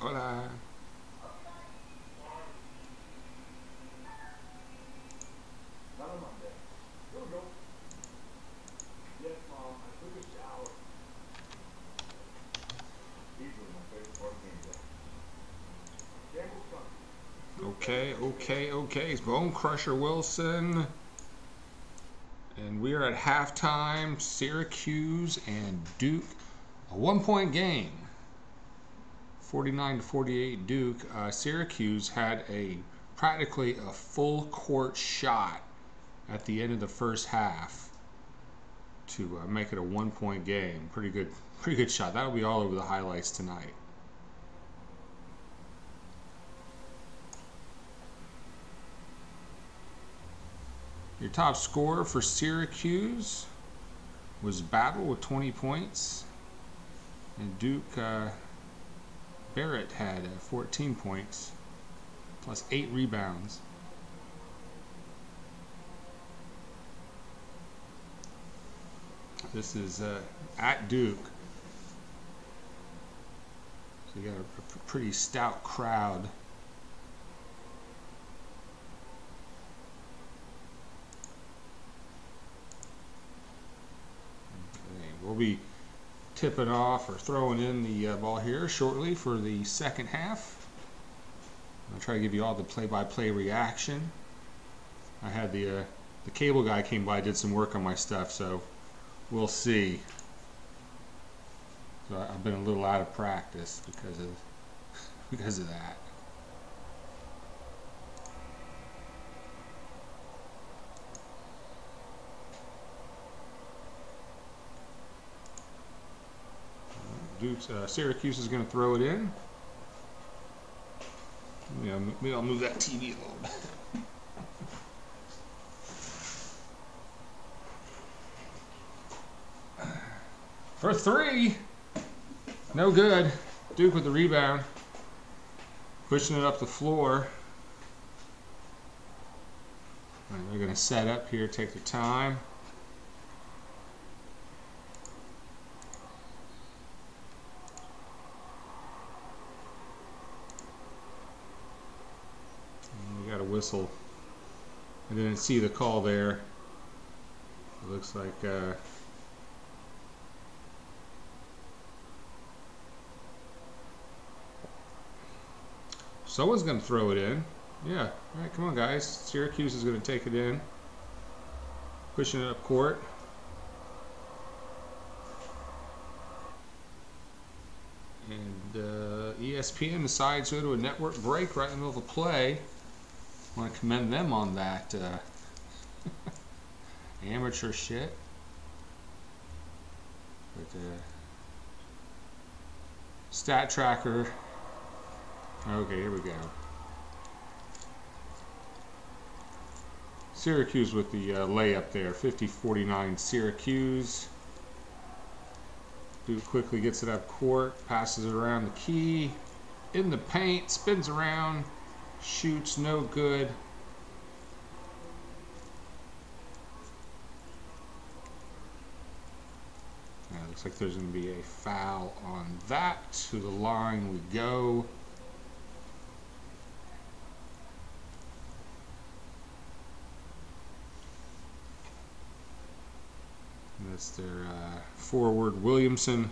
Hola. Okay. It's Bone Crusher Wilson. And we are at halftime. Syracuse and Duke. A 1-point game. 49-48 Duke. Syracuse had practically a full court shot at the end of the first half to make it a 1-point game. Pretty good shot. That'll be all over the highlights tonight. Your top scorer for Syracuse was Battle with 20 points. And Duke, Barrett had 14 points, plus 8 rebounds. This is at Duke. So you got a pretty stout crowd. We'll be tipping off or throwing in the ball here shortly for the second half. I'll try to give you all the play-by-play reaction. I had the cable guy came by, did some work on my stuff, so we'll see. So I've been a little out of practice because of that. Syracuse is going to throw it in. Maybe I'll move that TV a little bit. For 3. No good. Duke with the rebound. Pushing it up the floor. All right, they're going to set up here, take their time. Whistle. I didn't see the call there. It looks like someone's going to throw it in. Yeah. All right, come on, guys. Syracuse is going to take it in. Pushing it up court. And ESPN decides to go to a network break right in the middle of a play. I want to commend them on that amateur shit. But stat tracker. Okay, here we go. Syracuse with the layup there. 50-49 Syracuse. Duke quickly gets it up court, passes it around the key, in the paint, spins around. Shoots, no good. Looks like there's going to be a foul on that. To the line we go. And that's their forward, Williamson.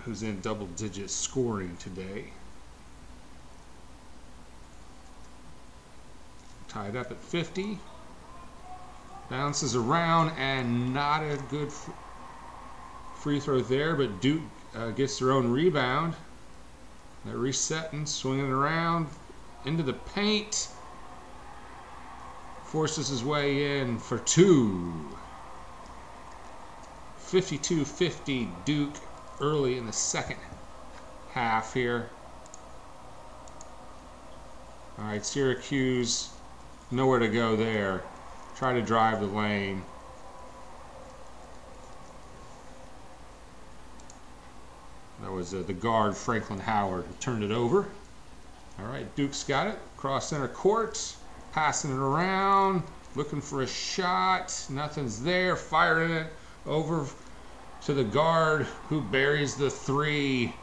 Who's in double-digit scoring today. Tied up at 50. Bounces around and not a good free throw there, but Duke gets their own rebound. They're resetting, swinging around into the paint. Forces his way in for 2. 52-50 Duke. Early in the second half here. All right, Syracuse, nowhere to go there. Try to drive the lane. That was the guard, Franklin Howard, who turned it over. All right, Duke's got it. Cross center court. Passing it around. looking for a shot. Nothing's there. Firing it over to the guard, who buries the three.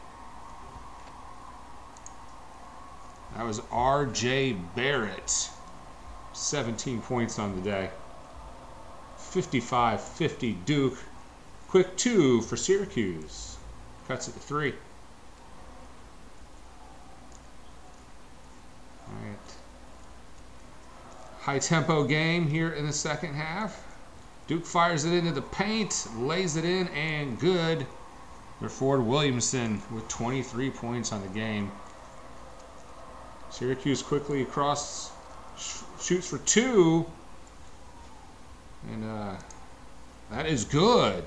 That was R.J. Barrett. 17 points on the day. 55-50 Duke. Quick two for Syracuse. Cuts it to three. All right. High tempo game here in the second half. Duke fires it into the paint, lays it in, and good. Their forward Williamson with 23 points on the game. Syracuse quickly across, shoots for two, and that is good.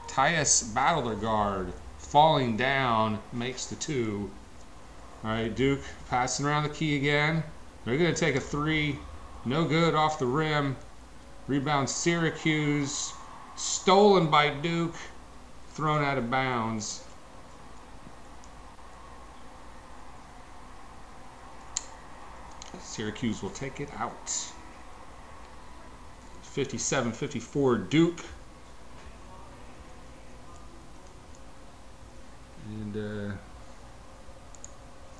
Tyus Battle, their guard, falling down, makes the two. All right, Duke passing around the key again. They're going to take a three, no good, off the rim. Rebound Syracuse, stolen by Duke, thrown out of bounds. Syracuse will take it out. 57-54 Duke. And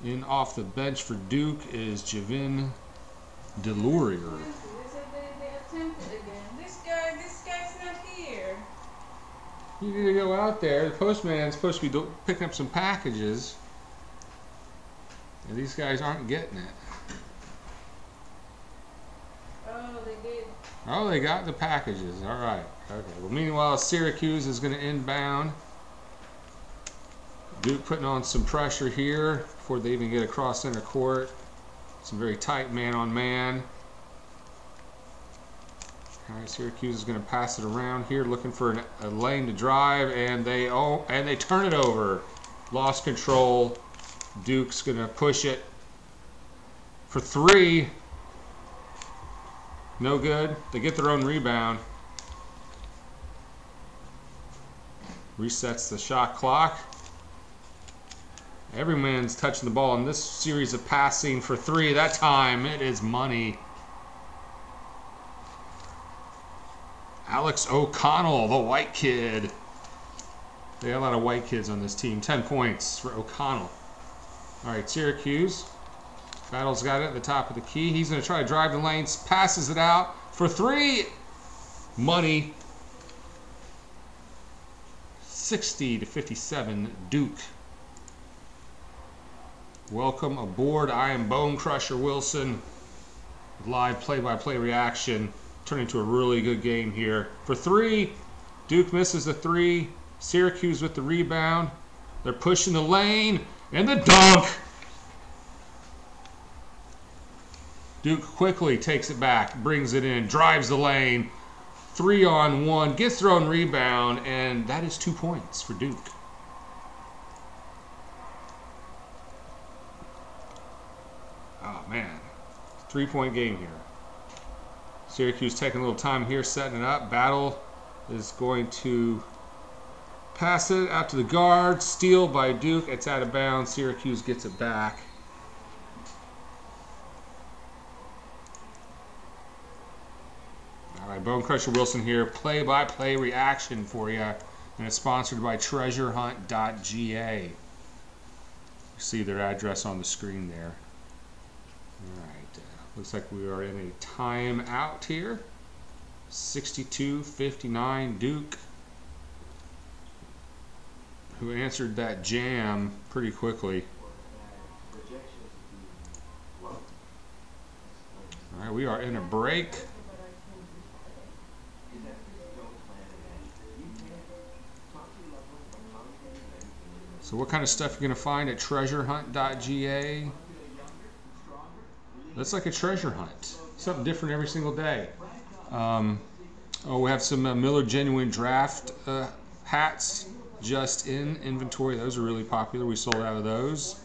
in off the bench for Duke is Javin Delurier. They attempted again. This guy's not here. You need to go out there. The postman's supposed to be picking up some packages. And these guys aren't getting it. Oh, they did. Oh, they got the packages. All right. Okay. Well, meanwhile, Syracuse is going to inbound. Duke putting on some pressure here before they even get across center court. Some very tight man-on-man. All right, Syracuse is going to pass it around here, looking for a lane to drive, and they turn it over. Lost control. Duke's going to push it for three. No good. They get their own rebound. Resets the shot clock. Every man's touching the ball in this series of passing for three. That time, it is money. Alex O'Connell, the white kid. They got a lot of white kids on this team. 10 points for O'Connell. All right, Syracuse. Battle's got it at the top of the key. He's going to try to drive the lanes. Passes it out for three. Money. 60-57 Duke. Welcome aboard. I am Bone Crusher Wilson. Live play-by-play reaction. Turning into a really good game here. For three, Duke misses the three. Syracuse with the rebound. They're pushing the lane. And the dunk. Duke quickly takes it back, brings it in, drives the lane. 3-on-1, gets their own rebound, and that is 2 points for Duke. Oh, man. 3-point game here. Syracuse taking a little time here, setting it up. Battle is going to pass it out to the guard. Steal by Duke. It's out of bounds. Syracuse gets it back. All right, Bone Crusher Wilson here. Play-by-play reaction for you. And it's sponsored by treasurehunt.ga. You see their address on the screen there. All right. Looks like we are in a timeout here. 62-59 Duke, who answered that jam pretty quickly. All right, we are in a break. So what kind of stuff you're going to find at treasurehunt.ga? That's like a treasure hunt. Something different every single day. We have some Miller Genuine Draft hats just in inventory. Those are really popular. We sold out of those.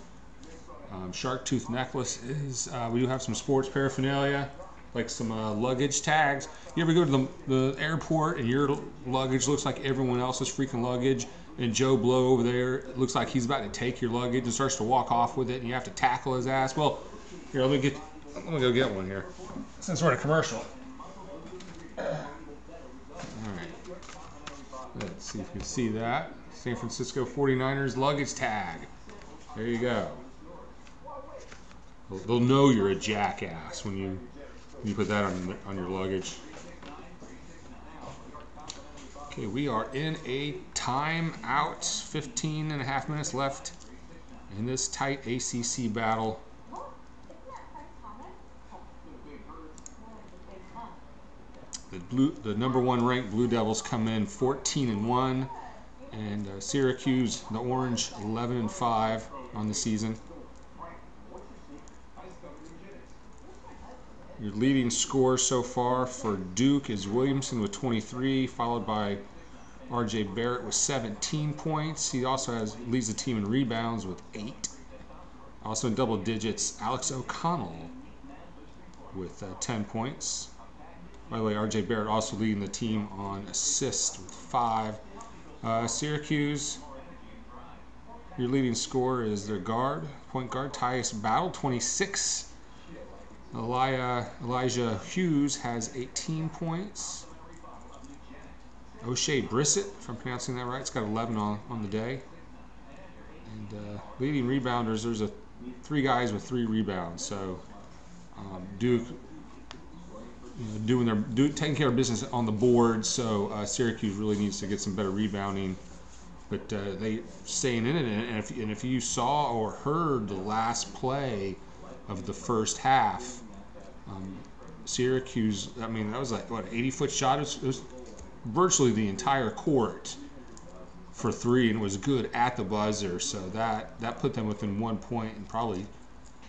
Shark tooth necklaces. We do have some sports paraphernalia, like some luggage tags. You ever go to the airport and your luggage looks like everyone else's freaking luggage, and Joe Blow over there looks like he's about to take your luggage and starts to walk off with it, and you have to tackle his ass? Well, here, let me go get one here. Some sort of commercial. See if you can see that. San Francisco 49ers luggage tag. There you go. They'll know you're a jackass when you put that on your luggage. Okay, we are in a timeout. 15.5 minutes left in this tight ACC battle. The number 1 ranked Blue Devils come in 14-1, and Syracuse, the Orange, 11-5 on the season. Your leading scorer so far for Duke is Williamson with 23, followed by R.J. Barrett with 17 points. He also leads the team in rebounds with 8. Also in double digits, Alex O'Connell with 10 points. By the way, R.J. Barrett also leading the team on assists with 5. Syracuse, your leading scorer is their point guard, Tyus Battle, 26. Elijah Hughes has 18 points. O'Shea Brissett, if I'm pronouncing that right, it's got 11 on the day. And leading rebounders, there's 3 guys with 3 rebounds. So Duke, taking care of business on the board. So Syracuse really needs to get some better rebounding. But they staying in it. And if you saw or heard the last play of the first half, Syracuse, I mean, that was like, what, an 80-foot shot? It was virtually the entire court for 3, and it was good at the buzzer. So that put them within 1 point and probably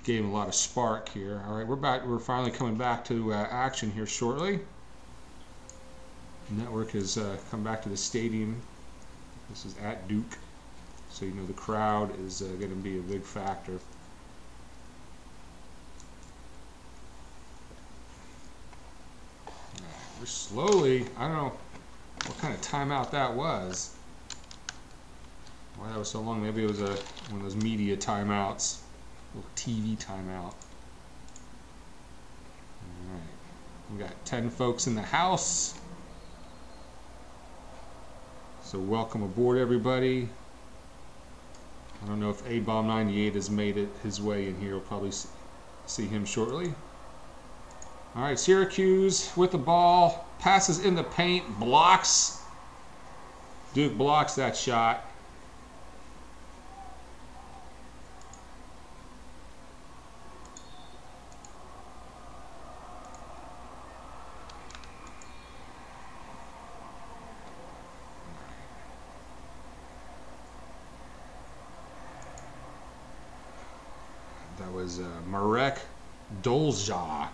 gave them a lot of spark here. All right, we're back. We're finally coming back to action here shortly. The network has come back to the stadium. This is at Duke, so you know the crowd is going to be a big factor. We're slowly, I don't know what kind of timeout that was. Why that was so long? Maybe it was one of those media timeouts, a little TV timeout. All right, we got 10 folks in the house. So welcome aboard, everybody. I don't know if A-Bomb 98 has made it his way in here. We'll probably see him shortly. All right, Syracuse with the ball, passes in the paint, blocks. Duke blocks that shot. That was Marek Dolja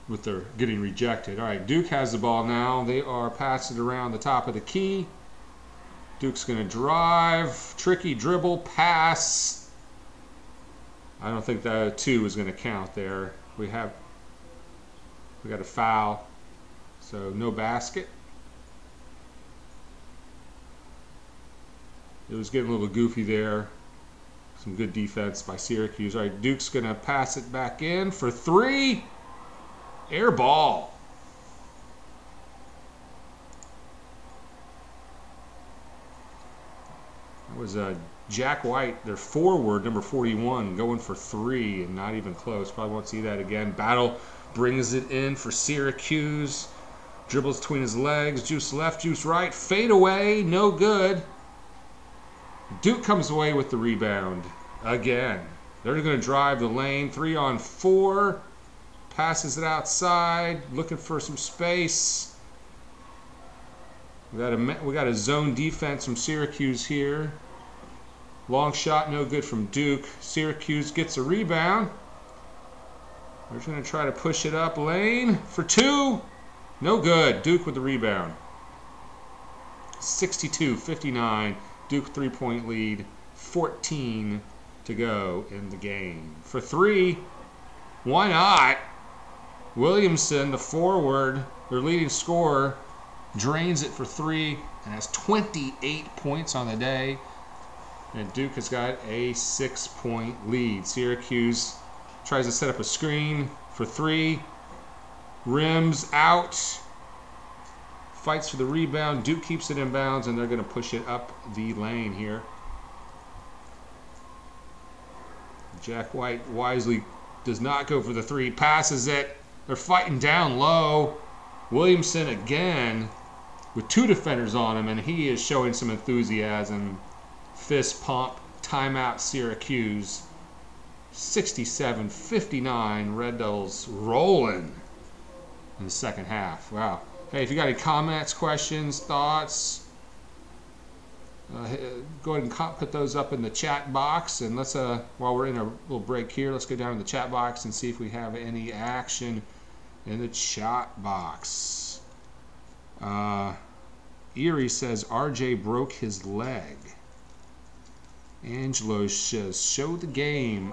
with their getting rejected. All right, Duke has the ball now. They are passing it around the top of the key. Duke's going to drive, tricky dribble, pass. I don't think that 2 is going to count there. We got a foul, so no basket. It was getting a little goofy there. Some good defense by Syracuse. All right, Duke's going to pass it back in for 3. Air ball. That was Jack White, their forward, number 41, going for 3 and not even close. Probably won't see that again. Battle brings it in for Syracuse. Dribbles between his legs. Juice left, juice right. Fade away. No good. Duke comes away with the rebound again. They're going to drive the lane. 3-on-4. Passes it outside, looking for some space. We got a zone defense from Syracuse here. Long shot, no good from Duke. Syracuse gets a rebound. They're going to try to push it up lane for 2. No good. Duke with the rebound. 62-59. Duke 3-point lead. 14 to go in the game. For 3, why not? Williamson, the forward, their leading scorer, drains it for 3 and has 28 points on the day. And Duke has got a 6-point lead. Syracuse tries to set up a screen for 3. Rims out. fights for the rebound. Duke keeps it in bounds, and they're going to push it up the lane here. Jack White wisely does not go for the three, passes it. They're fighting down low. Williamson again with two defenders on him, and he is showing some enthusiasm. Fist pump, timeout Syracuse. 67-59, Red Devils rolling in the second half. Wow. Hey, if you got any comments, questions, thoughts, go ahead and put those up in the chat box. And let's, while we're in a little break here, let's go down in the chat box and see if we have any action in the chat box. Erie says RJ broke his leg. Angelo says show the game.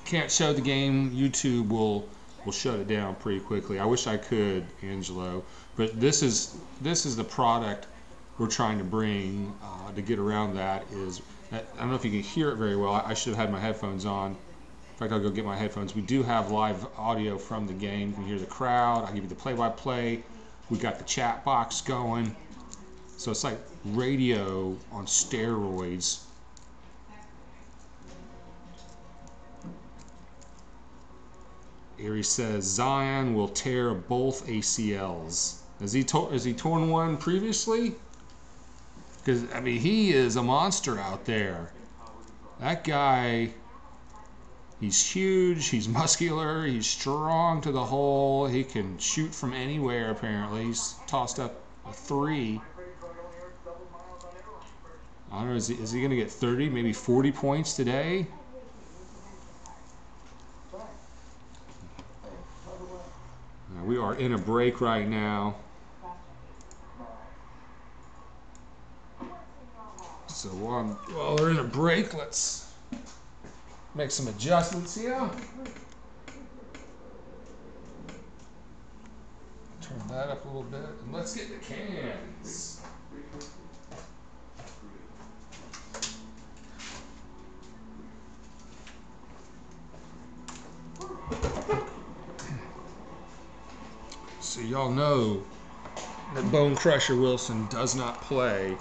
Can't show the game. YouTube will shut it down pretty quickly. I wish I could, Angelo, but this is the product we're trying to bring to get around that. I don't know if you can hear it very well. I should have had my headphones on. In fact, I'll go get my headphones. We do have live audio from the game. You can hear the crowd. I'll give you the play-by-play. We got the chat box going. So it's like radio on steroids. Erie says Zion will tear both ACLs. Has he torn one previously? Because I mean, he is a monster out there. That guy, he's huge, he's muscular, he's strong to the hole. He can shoot from anywhere apparently. He's tossed up a three. I don't know, is he going to get 30, maybe 40 points today? We are in a break right now. So while we're in a break, let's make some adjustments here. Turn that up a little bit, and let's get the cans. So y'all know that Bone Crusher Wilson does not play.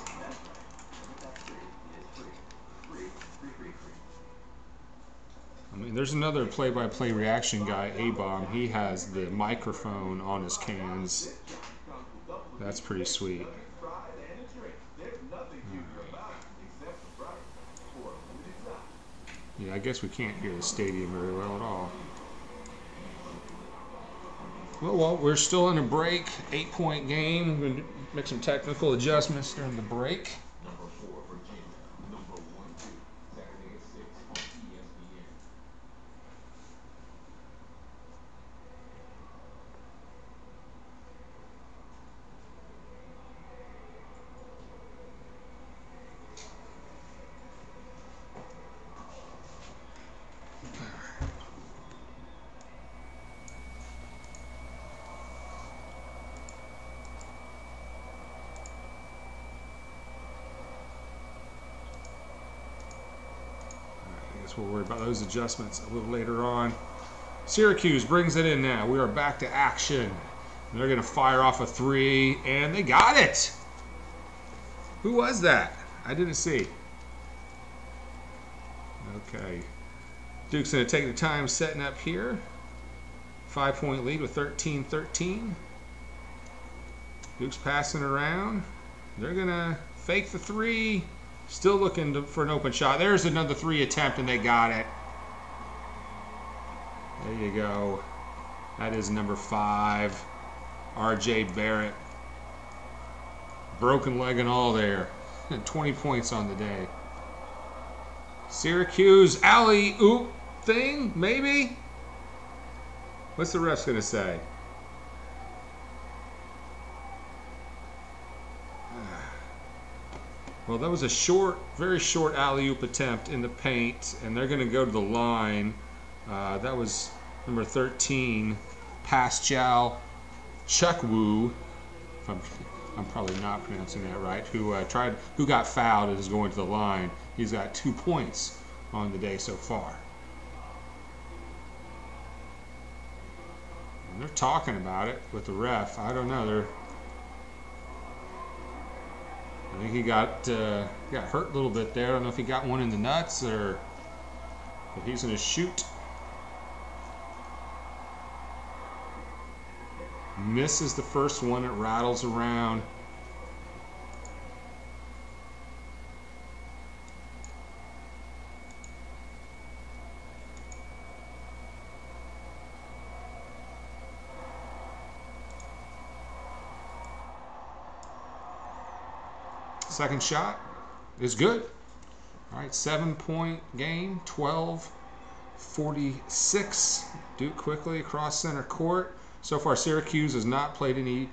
I mean, there's another play-by-play reaction guy, A-Bomb. He has the microphone on his cans. That's pretty sweet. Yeah, I guess we can't hear the stadium very well at all. Well, we're still in a break. 8-point game. We're going to make some technical adjustments during the break. We'll worry about those adjustments a little later on. Syracuse brings it in now. We are back to action. They're going to fire off a three, and they got it. Who was that? I didn't see. Okay. Duke's going to take the time setting up here. 5-point lead with 13-13. Duke's passing around. They're going to fake the three. Still looking for an open shot. There's another three attempt, and they got it. There you go. That is number 5, RJ Barrett. Broken leg and all there. 20 points on the day. Syracuse alley-oop thing, maybe? What's the ref going to say? Well, that was a short, very short alley-oop attempt in the paint, and they're going to go to the line. That was number 13, Pascal Chukwu. I'm probably not pronouncing that right. Who got fouled and is going to the line. He's got 2 points on the day so far. And they're talking about it with the ref. I don't know. I think he got hurt a little bit there. I don't know if he got one in the nuts or if he's going to shoot. Misses the first one. It rattles around. Second shot is good. All right, 7-point game, 12-46. Duke quickly across center court. So far, Syracuse has not played any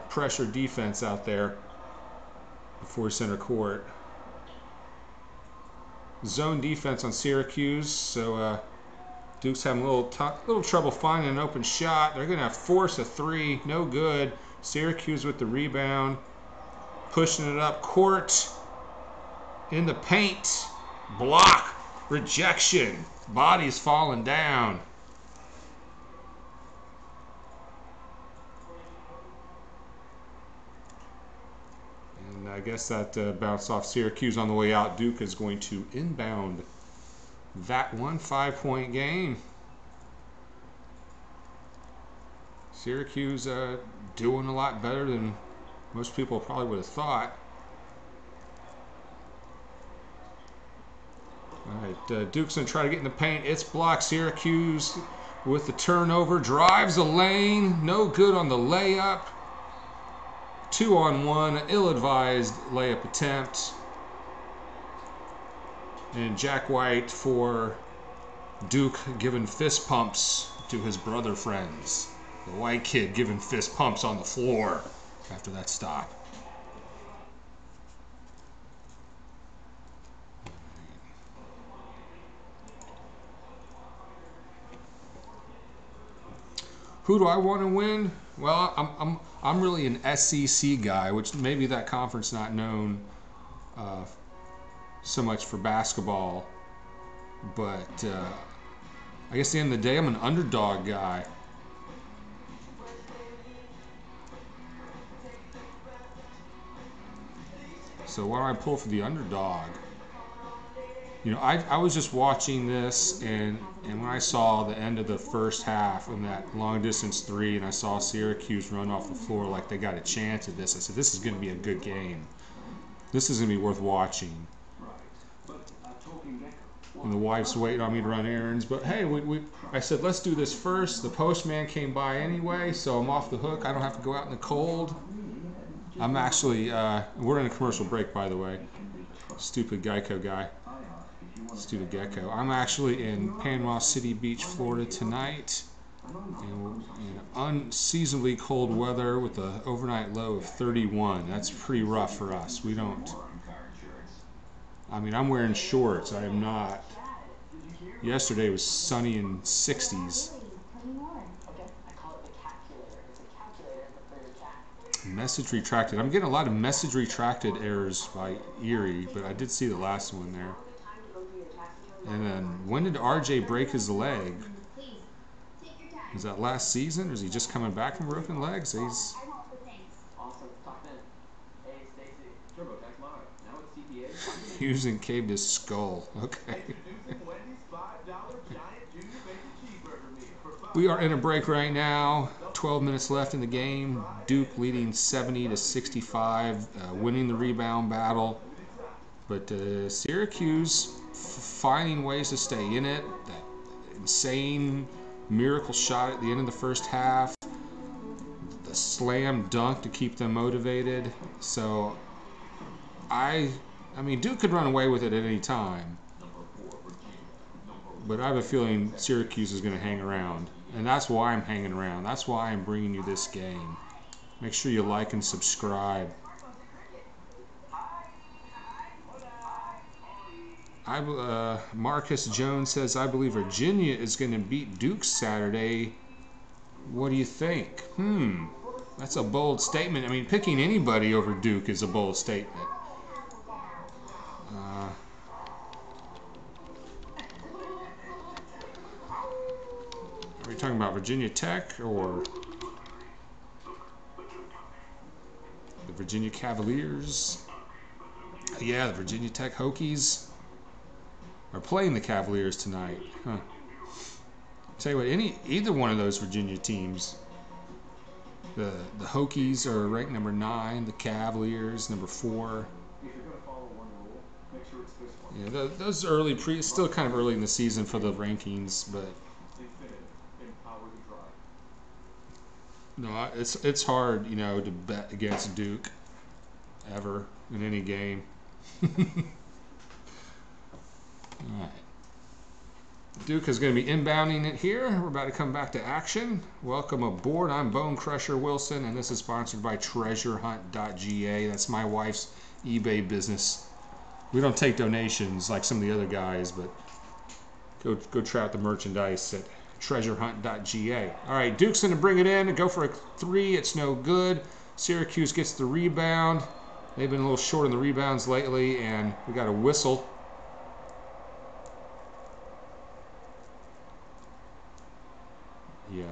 pressure defense out there before center court. Zone defense on Syracuse, so Duke's having a little trouble finding an open shot. They're going to force a three, no good. Syracuse with the rebound. Pushing it up court, in the paint, block, rejection, body's falling down. And I guess that bounced off Syracuse on the way out. Duke is going to inbound that one. 5-point game. Syracuse doing a lot better than most people probably would have thought. All right, Duke's going to try to get in the paint. It's blocked. Syracuse with the turnover. Drives the lane. No good on the layup. 2-on-1. Ill-advised layup attempt. And Jack White for Duke giving fist pumps to his brother friends. The white kid giving fist pumps on the floor after that stop. Who do I want to win? Well, I'm really an SEC guy, which maybe that conference not known so much for basketball, but I guess at the end of the day, I'm an underdog guy. So why don't I pull for the underdog? You know, I was just watching this, and when I saw the end of the first half in that long distance three, and I saw Syracuse run off the floor like they got a chance at this, I said, this is going to be a good game. This is going to be worth watching. And the wife's waiting on me to run errands, but hey, I said, let's do this first. The postman came by anyway, so I'm off the hook. I don't have to go out in the cold. I'm actually, we're in a commercial break, by the way. Stupid Geico guy. Stupid Gecko. I'm actually in Panama City Beach, Florida tonight. In unseasonably cold weather with an overnight low of 31. That's pretty rough for us. We don't. I mean, I'm wearing shorts. I am not. Yesterday was sunny and 60s. Message retracted. I'm getting a lot of message retracted errors by Erie, but I did see the last one there. And then, when did RJ break his leg? Is that last season, or is he just coming back from broken legs? He's using caved his skull. Okay. We are in a break right now. 12 minutes left in the game. Duke leading 70-65, winning the rebound battle. But Syracuse finding ways to stay in it. That insane miracle shot at the end of the first half. The slam dunk to keep them motivated. So, I mean, Duke could run away with it at any time. But I have a feeling Syracuse is going to hang around. And that's why I'm hanging around. That's why I'm bringing you this game. Make sure you like and subscribe. Marcus Jones says, I believe Virginia is going to beat Duke Saturday. What do you think? That's a bold statement. I mean, picking anybody over Duke is a bold statement. Are we talking about Virginia Tech or the Virginia Cavaliers? Yeah, the Virginia Tech Hokies are playing the Cavaliers tonight. Huh. Tell you what, either one of those Virginia teams, the Hokies are ranked number 9, the Cavaliers number 4. If you're going to follow one rule, make sure it's this one. Yeah, those early still kind of early in the season for the rankings, but Infinity, empower the drive. no, it's hard, you know, to bet against Duke ever in any game. All right. Duke is going to be inbounding it here. We're about to come back to action. Welcome aboard. I'm Bone Crusher Wilson, and this is sponsored by treasurehunt.ga. That's my wife's eBay business. We don't take donations like some of the other guys, but go try out the merchandise at treasurehunt.ga. All right, Duke's going to bring it in and go for a 3. It's no good. Syracuse gets the rebound. They've been a little short on the rebounds lately, and we got a whistle. Yeah.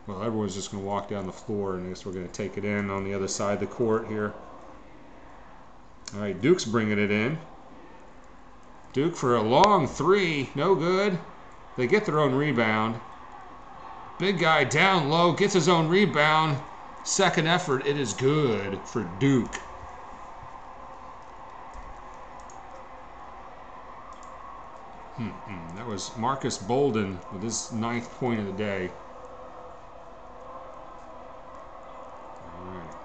Well, everyone's just going to walk down the floor, and I guess we're going to take it in on the other side of the court here. All right, Duke's bringing it in. Duke for a long 3. No good. They get their own rebound. Big guy down low, gets his own rebound. Second effort, it is good for Duke. That was Marcus Bolden with his 9th point of the day. All right.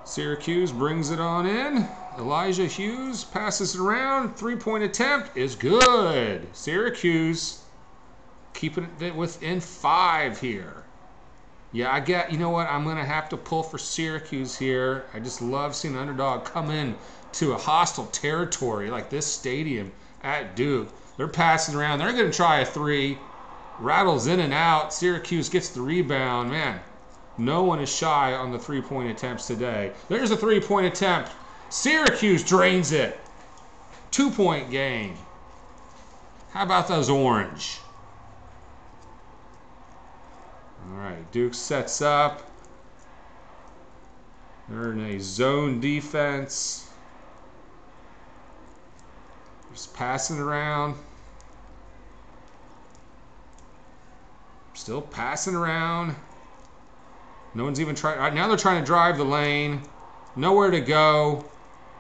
Syracuse brings it on in. Elijah Hughes passes it around. 3-point attempt is good. Syracuse keeping it within 5 here. Yeah, you know what? I'm going to have to pull for Syracuse here. I just love seeing an underdog come in to a hostile territory like this stadium at Duke. They're passing around. They're going to try a 3. Rattles in and out. Syracuse gets the rebound. Man, no one is shy on the 3-point attempts today. There's a 3-point attempt. Syracuse drains it. 2-point game. How about those orange? All right, Duke sets up. They're in a zone defense. Just passing around. Still passing around. No one's even trying. Right now they're trying to drive the lane. Nowhere to go.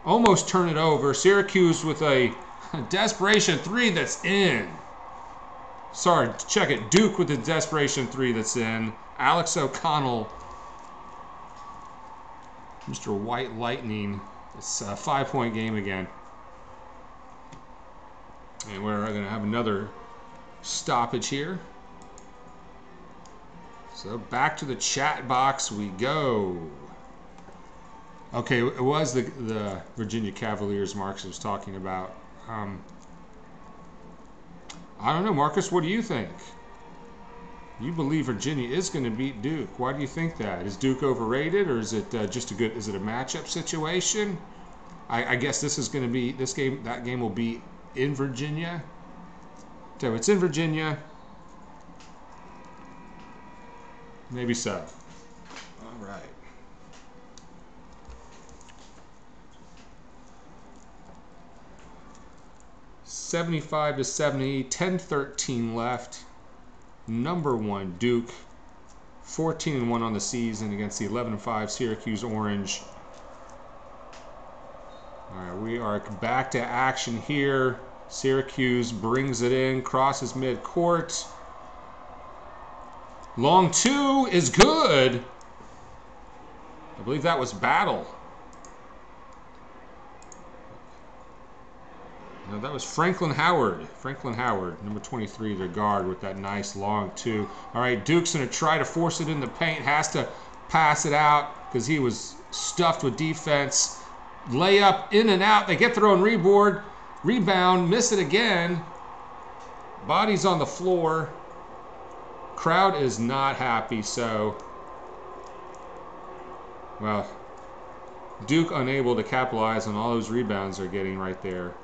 Almost turn it over. Syracuse with a desperation 3 that's in. Sorry, check it. Duke with the desperation 3 that's in. Alex O'Connell. Mr. White Lightning. It's a 5-point game again. And we're going to have another stoppage here. So back to the chat box we go. Okay, it was the Virginia Cavaliers Marcus was talking about. I don't know, Marcus, what do you think? You believe Virginia is going to beat Duke. Why do you think that? Is Duke overrated, or is it just is it a matchup situation? I guess this is going to be, that game will be in Virginia. So it's in Virginia. Maybe so. All right. $75-70, 10-13 left. Number 1 Duke, 14-1 on the season against the 11-5 Syracuse Orange. All right, we are back to action here. Syracuse brings it in, crosses midcourt. Long 2 is good. I believe that was Battle. No, that was Franklin Howard. Franklin Howard, number 23, their guard, with that nice long 2. All right, Duke's going to try to force it in the paint. Has to pass it out because he was stuffed with defense. Layup in and out. They get their own rebound, miss it again. Bodies on the floor. Crowd is not happy, so, well, Duke unable to capitalize on all those rebounds they're getting right there.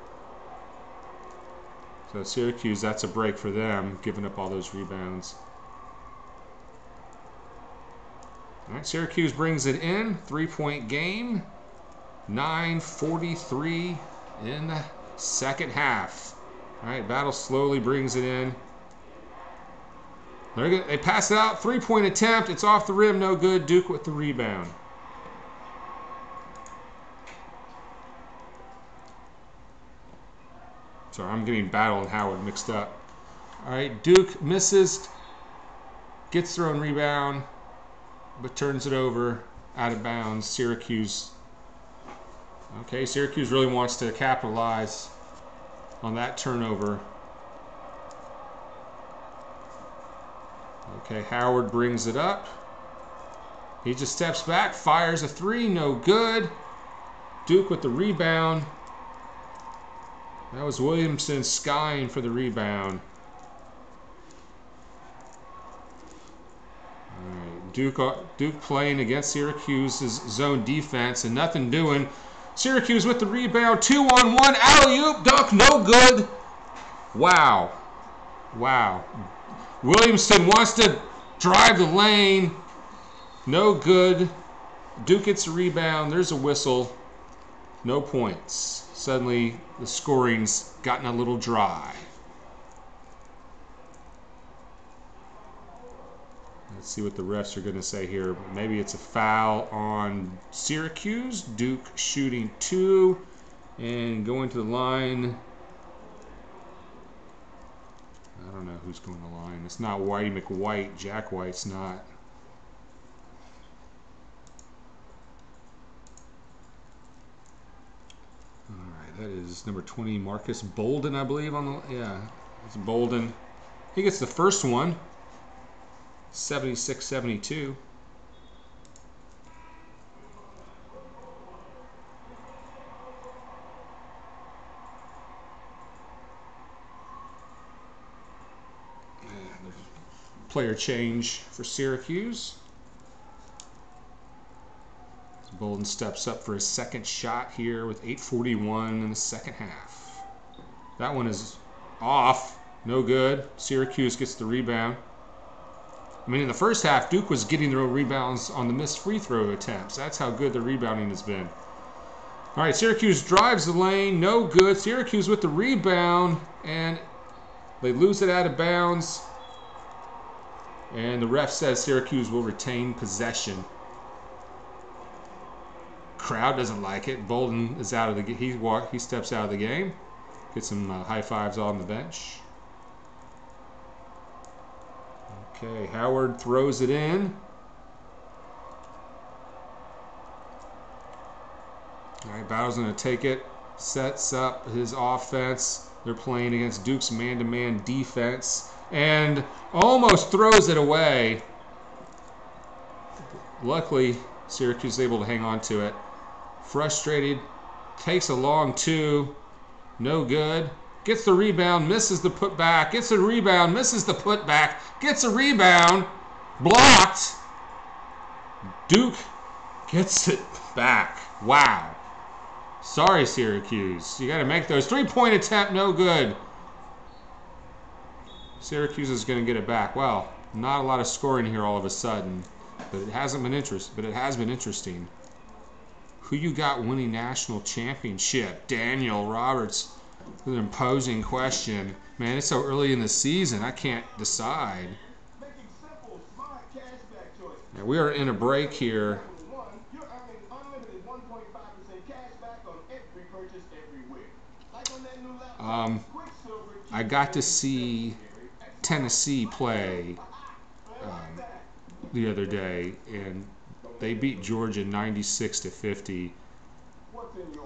So Syracuse, that's a break for them, giving up all those rebounds. All right, Syracuse brings it in. 3-point game. 9:43 in the second half. All right, Battle slowly brings it in. They pass it out. 3-point attempt. It's off the rim. No good. Duke with the rebound. Sorry, I'm getting Battle and Howard mixed up. All right, Duke misses. Gets thrown rebound, but turns it over out of bounds. Syracuse. Okay, Syracuse really wants to capitalize on that turnover. Okay, Howard brings it up. He just steps back, fires a three, no good. Duke with the rebound. That was Williamson skying for the rebound. All right, Duke playing against Syracuse's zone defense and nothing doing. Syracuse with the rebound, 2-on-1, alley-oop, dunk, no good. Wow. Wow. Williamson wants to drive the lane. No good. Duke gets a rebound. There's a whistle. No points. Suddenly, the scoring's gotten a little dry. Let's see what the refs are going to say here. Maybe it's a foul on Syracuse. Duke shooting 2 and going to the line. I don't know who's going to the line. It's not Whitey McWhite. Jack White's not. All right, that is number 20, Marcus Bolden, I believe. Yeah, it's Bolden. He gets the first one. 76-72. Player change for Syracuse. Bolden steps up for his second shot here with 8:41 in the second half. That one is off. No good. Syracuse gets the rebound. I mean, in the first half, Duke was getting their own rebounds on the missed free throw attempts. That's how good the rebounding has been. All right, Syracuse drives the lane. No good. Syracuse with the rebound, and they lose it out of bounds. And the ref says Syracuse will retain possession. Crowd doesn't like it. Bolden is out of the game. He steps out of the game. Gets some high fives on the bench. Okay, Howard throws it in. All right, Battle's going to take it. Sets up his offense. They're playing against Duke's man-to-man defense. And almost throws it away. Luckily, Syracuse is able to hang on to it. Frustrated. Takes a long 2. No good. Gets the rebound, misses the putback. Gets the rebound, misses the putback. Gets a rebound. Blocked. Duke gets it back. Wow. Sorry, Syracuse. You got to make those. 3-point attempt, no good. Syracuse is going to get it back. Well, not a lot of scoring here all of a sudden, but it has been interesting. Who you got winning national championship? Daniel Roberts. An imposing question. Man, it's so early in the season. I can't decide. Yeah, we are in a break here. I got to see Tennessee play the other day, and they beat Georgia 96-50.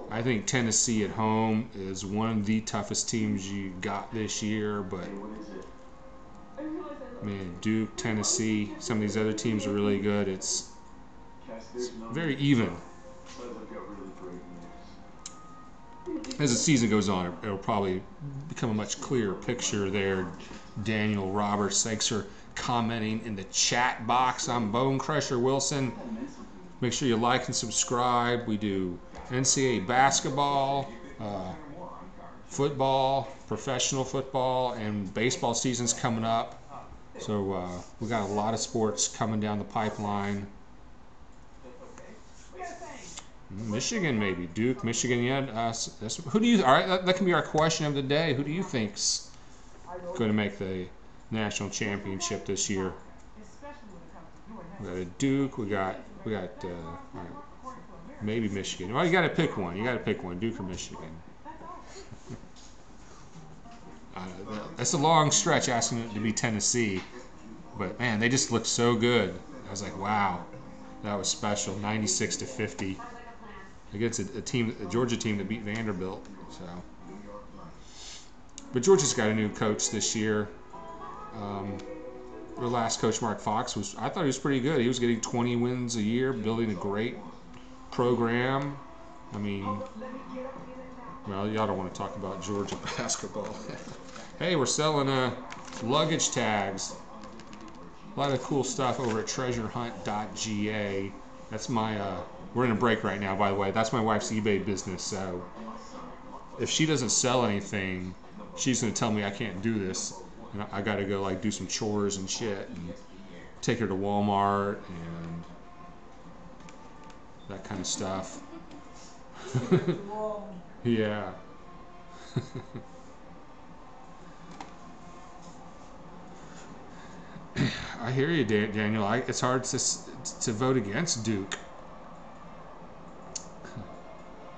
I think Tennessee at home is one of the toughest teams you got this year, but man, Duke, Tennessee, some of these other teams are really good. It's very even. As the season goes on, it'll probably become a much clearer picture there. Daniel Roberts, thanks for commenting in the chat box. I'm Bone Crusher Wilson. Make sure you like and subscribe. We do NCAA basketball, football, professional football, and baseball season's coming up. So we got a lot of sports coming down the pipeline. Michigan, maybe. Duke, Michigan, yeah. Who do you? All right, that can be our question of the day. Who do you think's going to make the national championship this year? We got a Duke. We got. All right, maybe Michigan. Well, you got to pick one. You got to pick one. Duke or Michigan. That's a long stretch asking it to be Tennessee, but man, they just looked so good. I was like, wow, that was special. 96-50 against a Georgia team that beat Vanderbilt. So, but Georgia's got a new coach this year. Their last coach, Mark Fox, I thought he was pretty good. He was getting 20 wins a year, building a great program. I mean, well, y'all don't want to talk about Georgia basketball. Hey, we're selling luggage tags. A lot of cool stuff over at treasurehunt.ga. That's my, we're in a break right now, by the way. That's my wife's eBay business, so if she doesn't sell anything, she's going to tell me I can't do this. And I got to go, like, do some chores and shit and take her to Walmart and that kind of stuff. Yeah. I hear you, Daniel. It's hard to vote against Duke.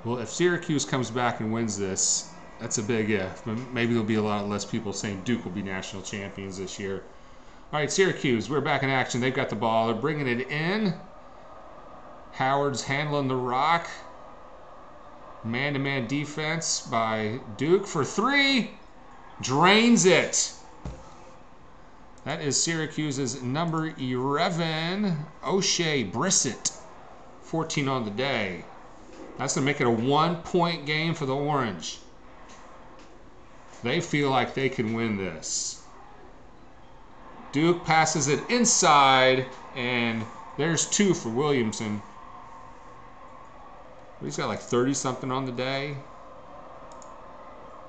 Well, if Syracuse comes back and wins this, that's a big if. Maybe there'll be a lot less people saying Duke will be national champions this year. All right, Syracuse, we're back in action. They've got the ball. They're bringing it in. Howard's handling the rock. Man-to-man defense by Duke for three. Drains it. That is Syracuse's number 11, O'Shea Brissett. 14 on the day. That's going to make it a 1-point game for the Orange. They feel like they can win this. Duke passes it inside, and there's 2 for Williamson. He's got like 30-something on the day.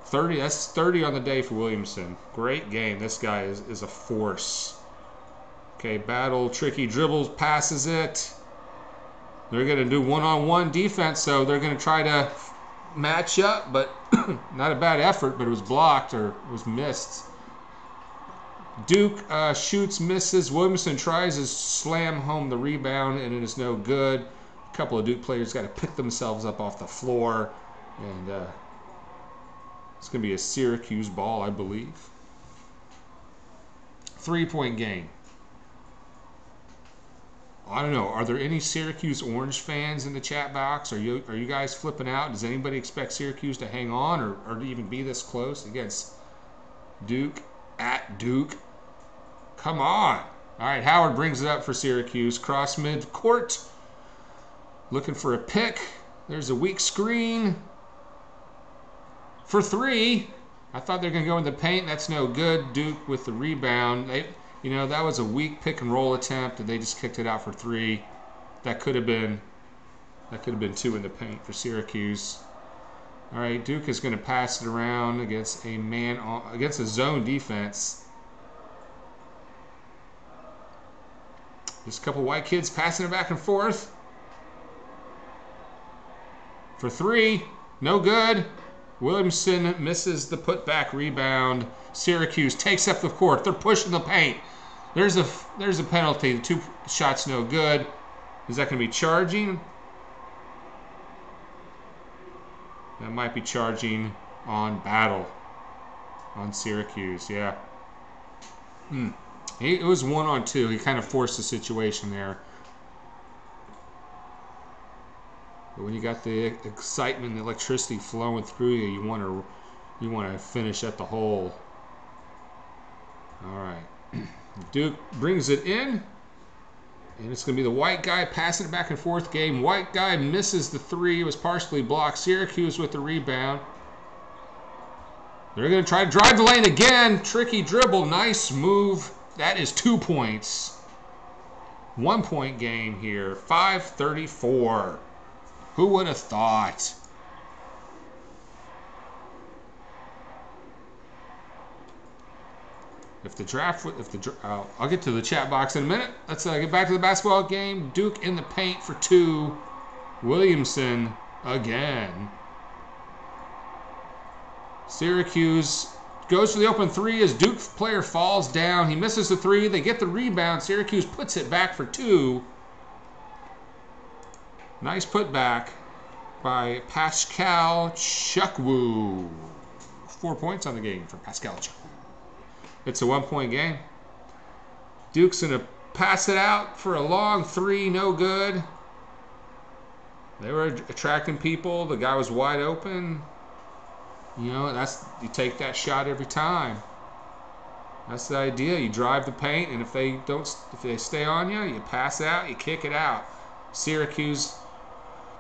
30, that's 30 on the day for Williamson. Great game. This guy is a force. Okay, battle, tricky dribbles, passes it. They're going to do one-on-one defense, so they're going to try to match up, but not a bad effort, but it was blocked or it was missed. Duke shoots, misses. Williamson tries to slam home the rebound, and it is no good. A couple of Duke players got to pick themselves up off the floor, and it's going to be a Syracuse ball, I believe. 3-point game. I don't know. Are there any Syracuse Orange fans in the chat box? Are you guys flipping out? Does anybody expect Syracuse to hang on or to even be this close against Duke at Duke? Come on. All right, Howard brings it up for Syracuse. Cross mid-court. Looking for a pick. There's a weak screen. For 3. I thought they were going to go in the paint. That's no good. Duke with the rebound. That was a weak pick and roll attempt, and they just kicked it out for 3. That could have been 2 in the paint for Syracuse. All right, Duke is going to pass it around against against a zone defense. Just a couple white kids passing it back and forth. For 3, no good. Williamson misses the putback rebound. Syracuse takes up the court. They're pushing the paint. There's a penalty. The 2 shots no good. Is that going to be charging? That might be charging on Battle. On Syracuse, yeah. It was 1-on-2. He kind of forced the situation there. But when you got the excitement and the electricity flowing through you, you want to finish at the hole. All right. Duke brings it in, and it's going to be the white guy passing it back and forth game. White guy misses the 3. It was partially blocked. Syracuse with the rebound. They're going to try to drive the lane again. Tricky dribble. Nice move. That is 2 points. 1-point game here. 5:34. Who would have thought? I'll get to the chat box in a minute. Let's get back to the basketball game. Duke in the paint for 2. Williamson again. Syracuse goes for the open three as Duke player falls down. He misses the three. They get the rebound. Syracuse puts it back for two. Nice putback by Pascal Chukwu. 4 points on the game for Pascal Chukwu. It's a 1 point game. Duke's going to pass it out for a long three. No good. They were attracting people. The guy was wide open. You know, you take that shot every time. That's the idea. You drive the paint, and if they stay on you, you pass out, you kick it out. Syracuse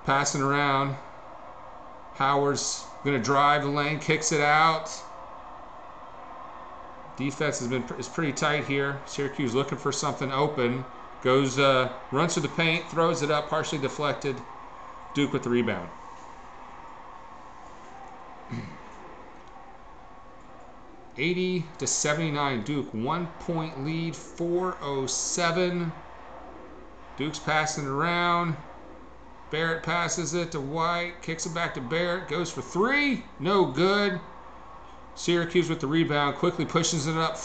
passing around. Howard's gonna drive the lane, kicks it out. Defense is pretty tight here. Syracuse looking for something open. Goes runs through the paint, throws it up, partially deflected. Duke with the rebound. $80-79 Duke, 1 point lead, 4:07. Duke's passing around. Barrett passes it to White, kicks it back to Barrett, goes for three, no good. Syracuse with the rebound, quickly pushes it up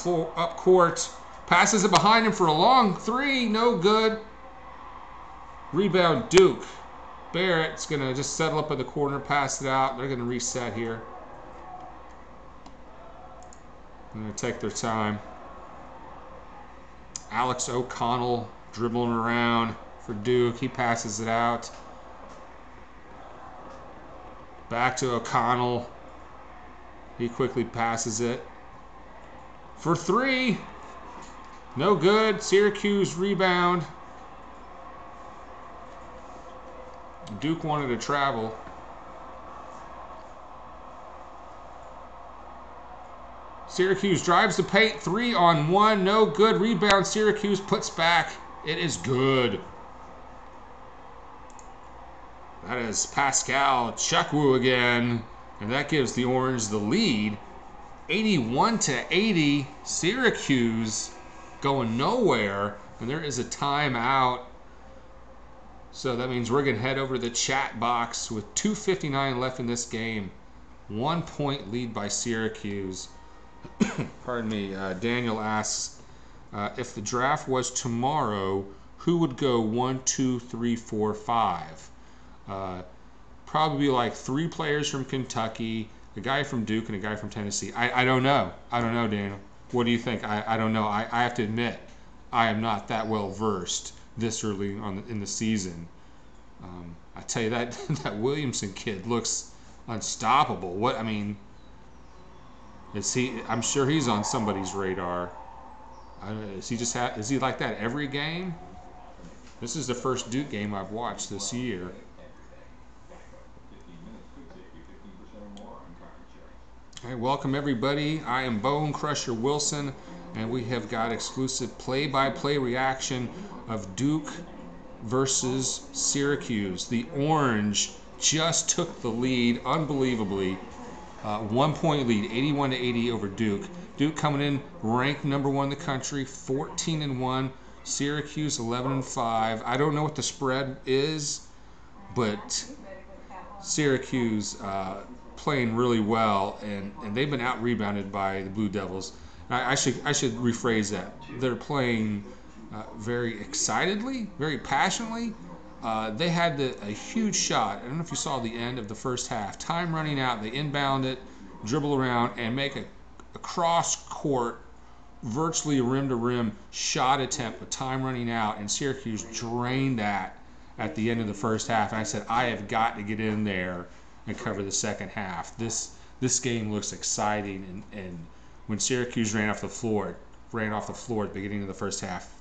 court, passes it behind him for a long three, no good. Rebound Duke. Barrett's gonna just settle up in the corner, pass it out. They're gonna reset here. They're going to take their time. Alex O'Connell dribbling around for Duke. He passes it out. Back to O'Connell. He quickly passes it. For three. No good. Syracuse rebound. Duke wanted to travel. Syracuse drives the paint, 3-on-1, no good. Rebound, Syracuse puts back. It is good. That is Pascal Chukwu again, and that gives the Orange the lead. 81-80, Syracuse going nowhere, and there is a timeout. So that means we're going to head over to the chat box with 2:59 left in this game. 1 point lead by Syracuse. Pardon me. Daniel asks, if the draft was tomorrow, who would go 1, 2, 3, 4, 5? Probably like 3 players from Kentucky, a guy from Duke, and a guy from Tennessee. I don't know. I don't know, Daniel. What do you think? I don't know. I have to admit, I am not that well versed this early in the season. I tell you that that Williamson kid looks unstoppable. Is he? I'm sure he's on somebody's radar. Is he like that every game? This is the first Duke game I've watched this year. All right, welcome everybody. I am Bone Crusher Wilson, and we have got exclusive play-by-play reaction of Duke versus Syracuse. The Orange just took the lead, unbelievably. 1 point lead, 81-80 over Duke. Duke coming in ranked number 1 in the country, 14-1. Syracuse 11-5. I don't know what the spread is, but Syracuse playing really well, and they've been out rebounded by the Blue Devils. I should rephrase that. They're playing very excitedly, very passionately. They had a huge shot. I don't know if you saw the end of the first half. Time running out. They inbound it, dribble around, and make a cross-court, virtually rim-to-rim shot attempt with time running out. And Syracuse drained that at the end of the first half. And I said, I have got to get in there and cover the second half. This game looks exciting. And when Syracuse ran off the floor at the beginning of the first half,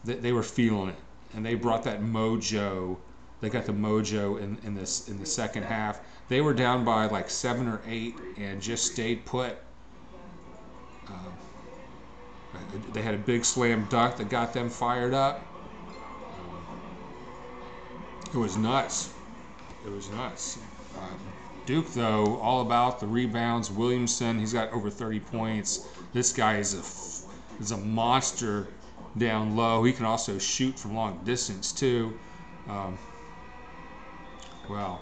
they were feeling it. And they brought that mojo. They got the mojo in the second half. They were down by like 7 or 8 and just stayed put. They had a big slam dunk that got them fired up. It was nuts. It was nuts. Duke, though, all about the rebounds. Williamson, he's got over 30 points. This guy is a monster down low. He can also shoot from long distance too. well.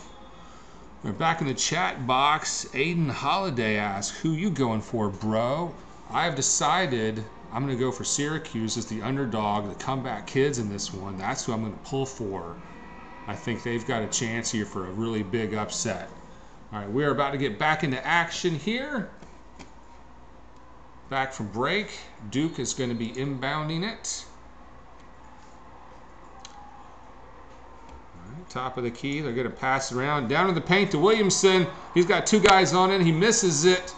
We're back in the chat box. Aiden Holiday asks, who you going for, bro? I have decided I'm going to go for Syracuse as the underdog, the comeback kids in this one. That's who I'm going to pull for. I think they've got a chance here for a really big upset. All right, we're about to get back into action here. Back from break. Duke is going to be inbounding it. All right, top of the key. They're going to pass it around. Down to the paint to Williamson. He's got two guys on it. He misses it.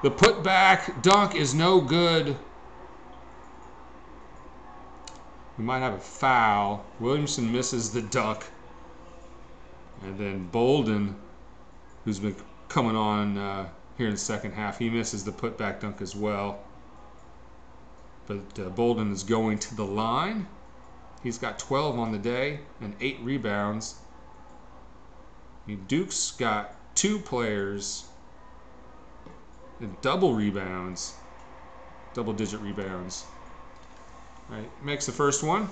The putback dunk is no good. We might have a foul. Williamson misses the dunk. And then Bolden, who's been coming on here in the second half, he misses the putback dunk as well. But Bolden is going to the line. He's got 12 on the day and 8 rebounds. Duke's got 2 players and double rebounds, double-digit rebounds. All right, makes the first one.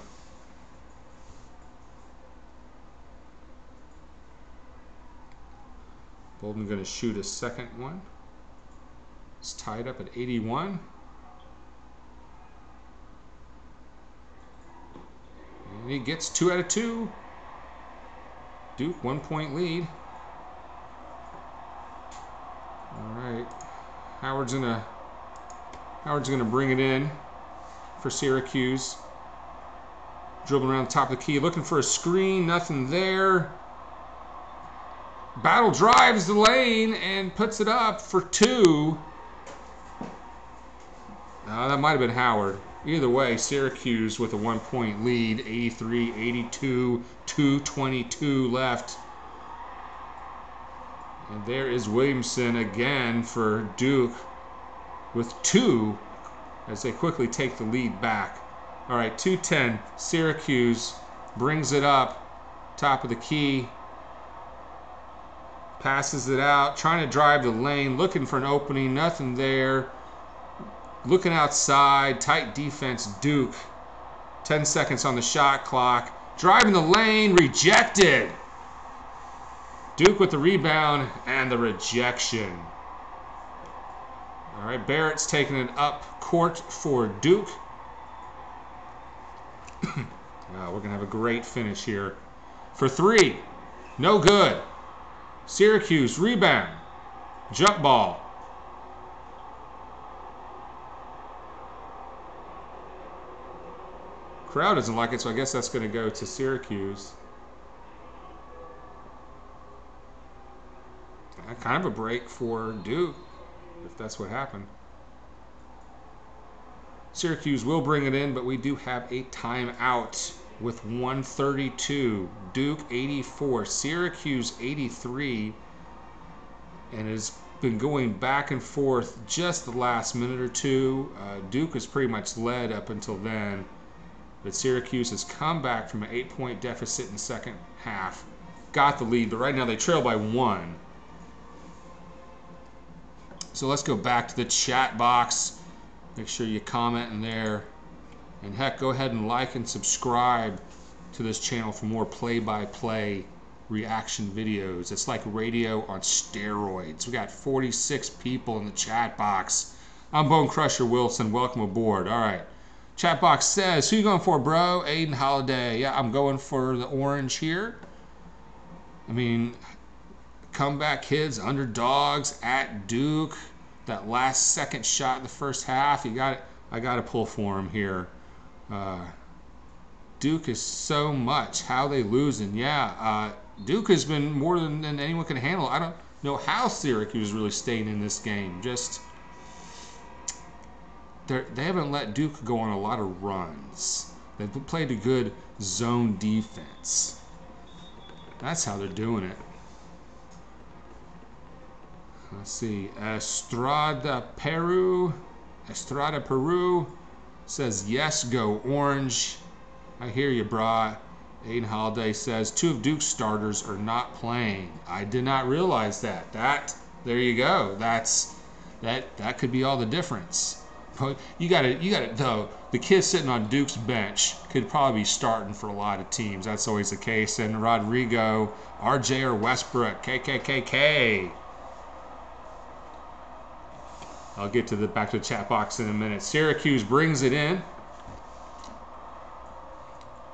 Bolden going to shoot a second one. It's tied up at 81. And he gets 2 out of 2. Duke 1-point lead. All right, Howard's gonna bring it in for Syracuse. Dribbling around the top of the key, looking for a screen. Nothing there. Battle drives the lane and puts it up for 2. That might have been Howard. Either way, Syracuse with a 1-point lead, 83-82, 2:22 left. And there is Williamson again for Duke with 2 as they quickly take the lead back. All right, 2:10. Syracuse brings it up, top of the key. Passes it out, trying to drive the lane, looking for an opening, nothing there. Looking outside, tight defense, Duke. 10 seconds on the shot clock. Driving the lane, rejected. Duke with the rebound and the rejection. All right, Barrett's taking it up court for Duke. We're going to have a great finish here. For 3, no good. Syracuse, rebound. Jump ball. Crowd doesn't like it, so I guess that's going to go to Syracuse. Kind of a break for Duke, if that's what happened. Syracuse will bring it in, but we do have a timeout with 1:32. Duke 84, Syracuse 83, and it's been going back and forth just the last minute or two. Duke has pretty much led up until then, but Syracuse has come back from an 8-point deficit in the second half, got the lead, but right now they trail by 1. So let's go back to the chat box. Make sure you comment in there. And heck, go ahead and like and subscribe to this channel for more play-by-play reaction videos. It's like radio on steroids. We got 46 people in the chat box. I'm Bone Crusher Wilson. Welcome aboard. All right. Chat box says, who you going for, bro? Aiden Holiday. Yeah, I'm going for the orange here. I mean, comeback kids, underdogs at Duke. That last second shot in the first half, I got to pull for him here. Duke is so much. How they losing? Yeah, Duke has been more than anyone can handle. I don't know how Syracuse really staying in this game. Just they haven't let Duke go on a lot of runs. They've played a good zone defense. That's how they're doing it. Let's see. Estrada Peru says, yes, go orange. I hear you, brah. Aiden Holiday says, 2 of Duke's starters are not playing. I did not realize that. There you go. That could be all the difference. You got it. Though the kid sitting on Duke's bench could probably be starting for a lot of teams. That's always the case. And Rodrigo, RJ or Westbrook, KKKK. I'll get to back to the chat box in a minute. Syracuse brings it in.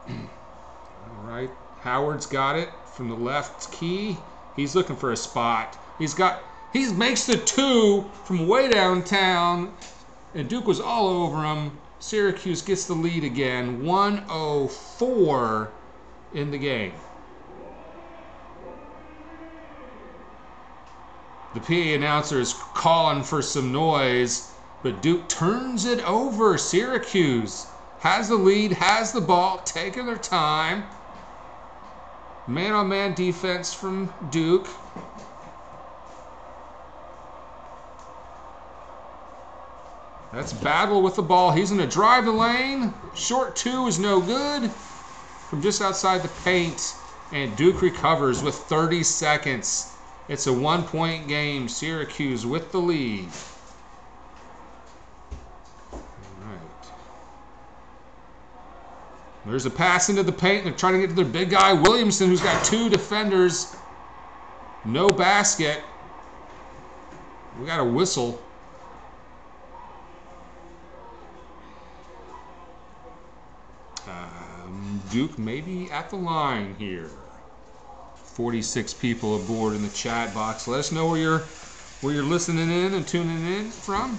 All right, Howard's got it from the left key. He's looking for a spot. He makes the two from way downtown, and Duke was all over him. Syracuse gets the lead again, 104 in the game. The PA announcer is calling for some noise, but Duke turns it over. Syracuse has the lead, has the ball, taking their time. Man-on-man defense from Duke. That's Battle with the ball. He's going to drive the lane. Short two is no good. From just outside the paint. And Duke recovers with 30 seconds. It's a one-point game. Syracuse with the lead. All right. There's a pass into the paint. They're trying to get to their big guy, Williamson, who's got two defenders. No basket. We got a whistle. Duke maybe at the line here. 46 people aboard in the chat box. Let us know where you're listening in and tuning in from.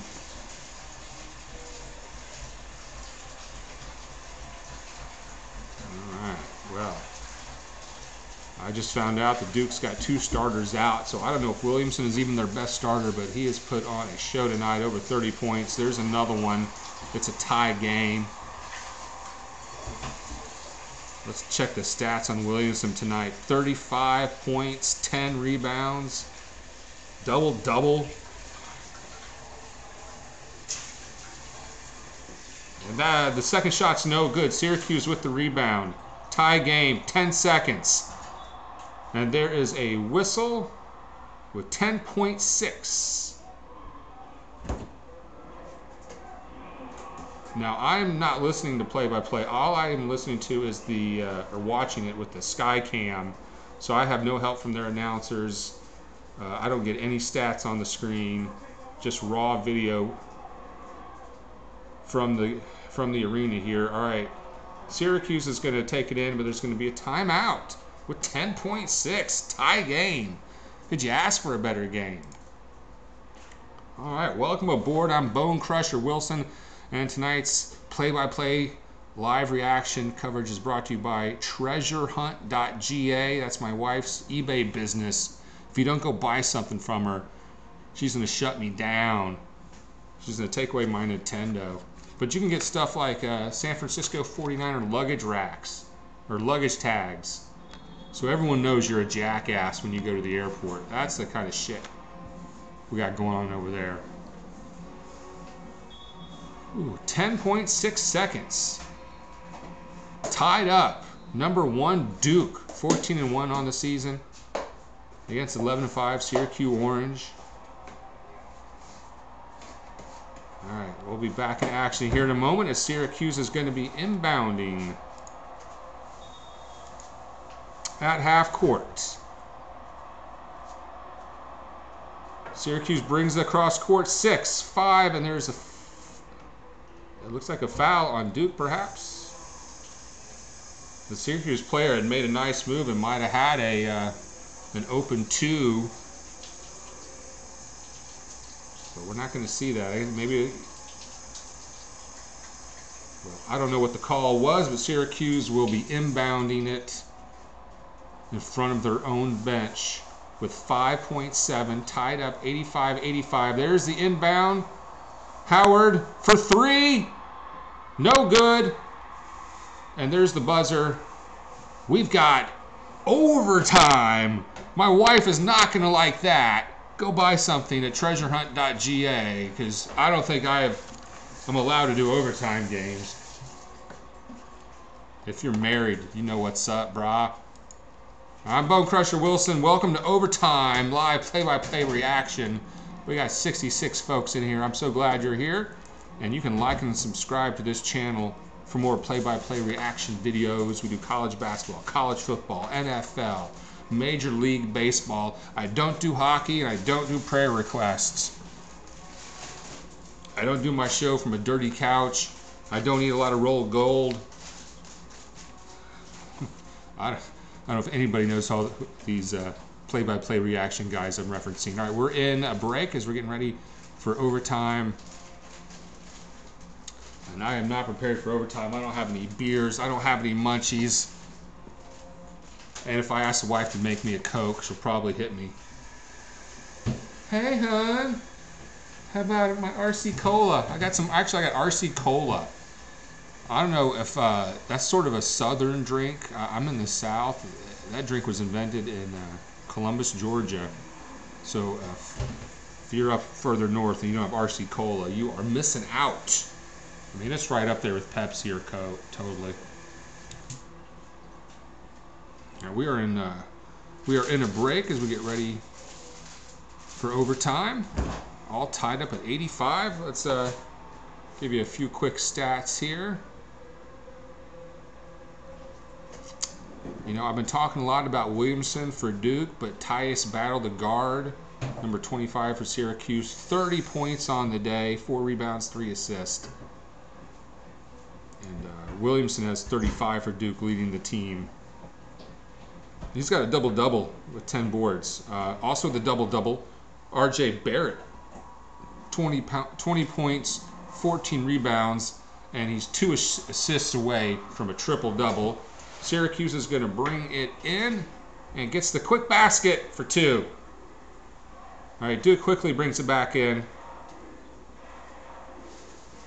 All right. Well, I just found out that Duke's got two starters out, so I don't know if Williamson is even their best starter, but he has put on a show tonight, over 30 points. There's another one. It's a tie game. Let's check the stats on Williamson tonight. 35 points, 10 rebounds, double-double. And the second shot's no good. Syracuse with the rebound. Tie game, 10 seconds. And there is a whistle with 10.6. Now, I'm not listening to play-by-play. All I am listening to is or watching it with the Skycam. So I have no help from their announcers. I don't get any stats on the screen, just raw video from the arena here. All right, Syracuse is going to take it in, but there's going to be a timeout with 10.6. Tie game. Could you ask for a better game? All right, welcome aboard. I'm Bone Crusher Wilson. And tonight's play-by-play live reaction coverage is brought to you by treasurehunt.ga. That's my wife's eBay business. If you don't go buy something from her, she's going to shut me down. She's going to take away my Nintendo. But you can get stuff like San Francisco 49er luggage racks or luggage tags. So everyone knows you're a jackass when you go to the airport. That's the kind of shit we got going on over there. Ooh, 10.6 seconds. Tied up. Number one, Duke. 14-1 on the season. Against 11-5, Syracuse Orange. All right, we'll be back in action here in a moment as Syracuse is going to be inbounding at half court. Syracuse brings it across court 6-5, and there's it looks like a foul on Duke, perhaps. The Syracuse player had made a nice move and might have had an open two. But we're not going to see that. Maybe, well, I don't know what the call was, but Syracuse will be inbounding it in front of their own bench with 5.7, tied up 85-85. There's the inbound. Howard for three. No good. And there's the buzzer. We've got overtime. My wife is not going to like that. Go buy something at treasurehunt.ga because I don't think I'm allowed to do overtime games. If you're married, you know what's up, brah. I'm Bone Crusher Wilson. Welcome to Overtime, live play-by-play reaction. We got 66 folks in here. I'm so glad you're here. And you can like and subscribe to this channel for more play-by-play reaction videos. We do college basketball, college football, NFL, Major League Baseball. I don't do hockey, and I don't do prayer requests. I don't do my show from a dirty couch. I don't eat a lot of rolled gold. I don't know if anybody knows how these play-by-play reaction guys I'm referencing. All right, we're in a break as we're getting ready for overtime. And I am not prepared for overtime. I don't have any beers. I don't have any munchies. And if I ask the wife to make me a Coke, she'll probably hit me. Hey, hon. How about my RC Cola? I got RC Cola. I don't know if that's sort of a southern drink. I'm in the South. That drink was invented in Columbus, Georgia. So if you're up further north and you don't have RC Cola, you are missing out. I mean, it's right up there with Pepsi or Coke, totally. Now we are in a break as we get ready for overtime. All tied up at 85. Let's give you a few quick stats here. You know, I've been talking a lot about Williamson for Duke, but Tyus Battle, the guard, number 25 for Syracuse, 30 points on the day, 4 rebounds, 3 assists. And Williamson has 35 for Duke, leading the team. He's got a double-double with 10 boards. Also the double-double, R.J. Barrett, 20 points, 14 rebounds, and he's 2 assists away from a triple-double. Syracuse is going to bring it in and gets the quick basket for 2. All right, Duke quickly brings it back in.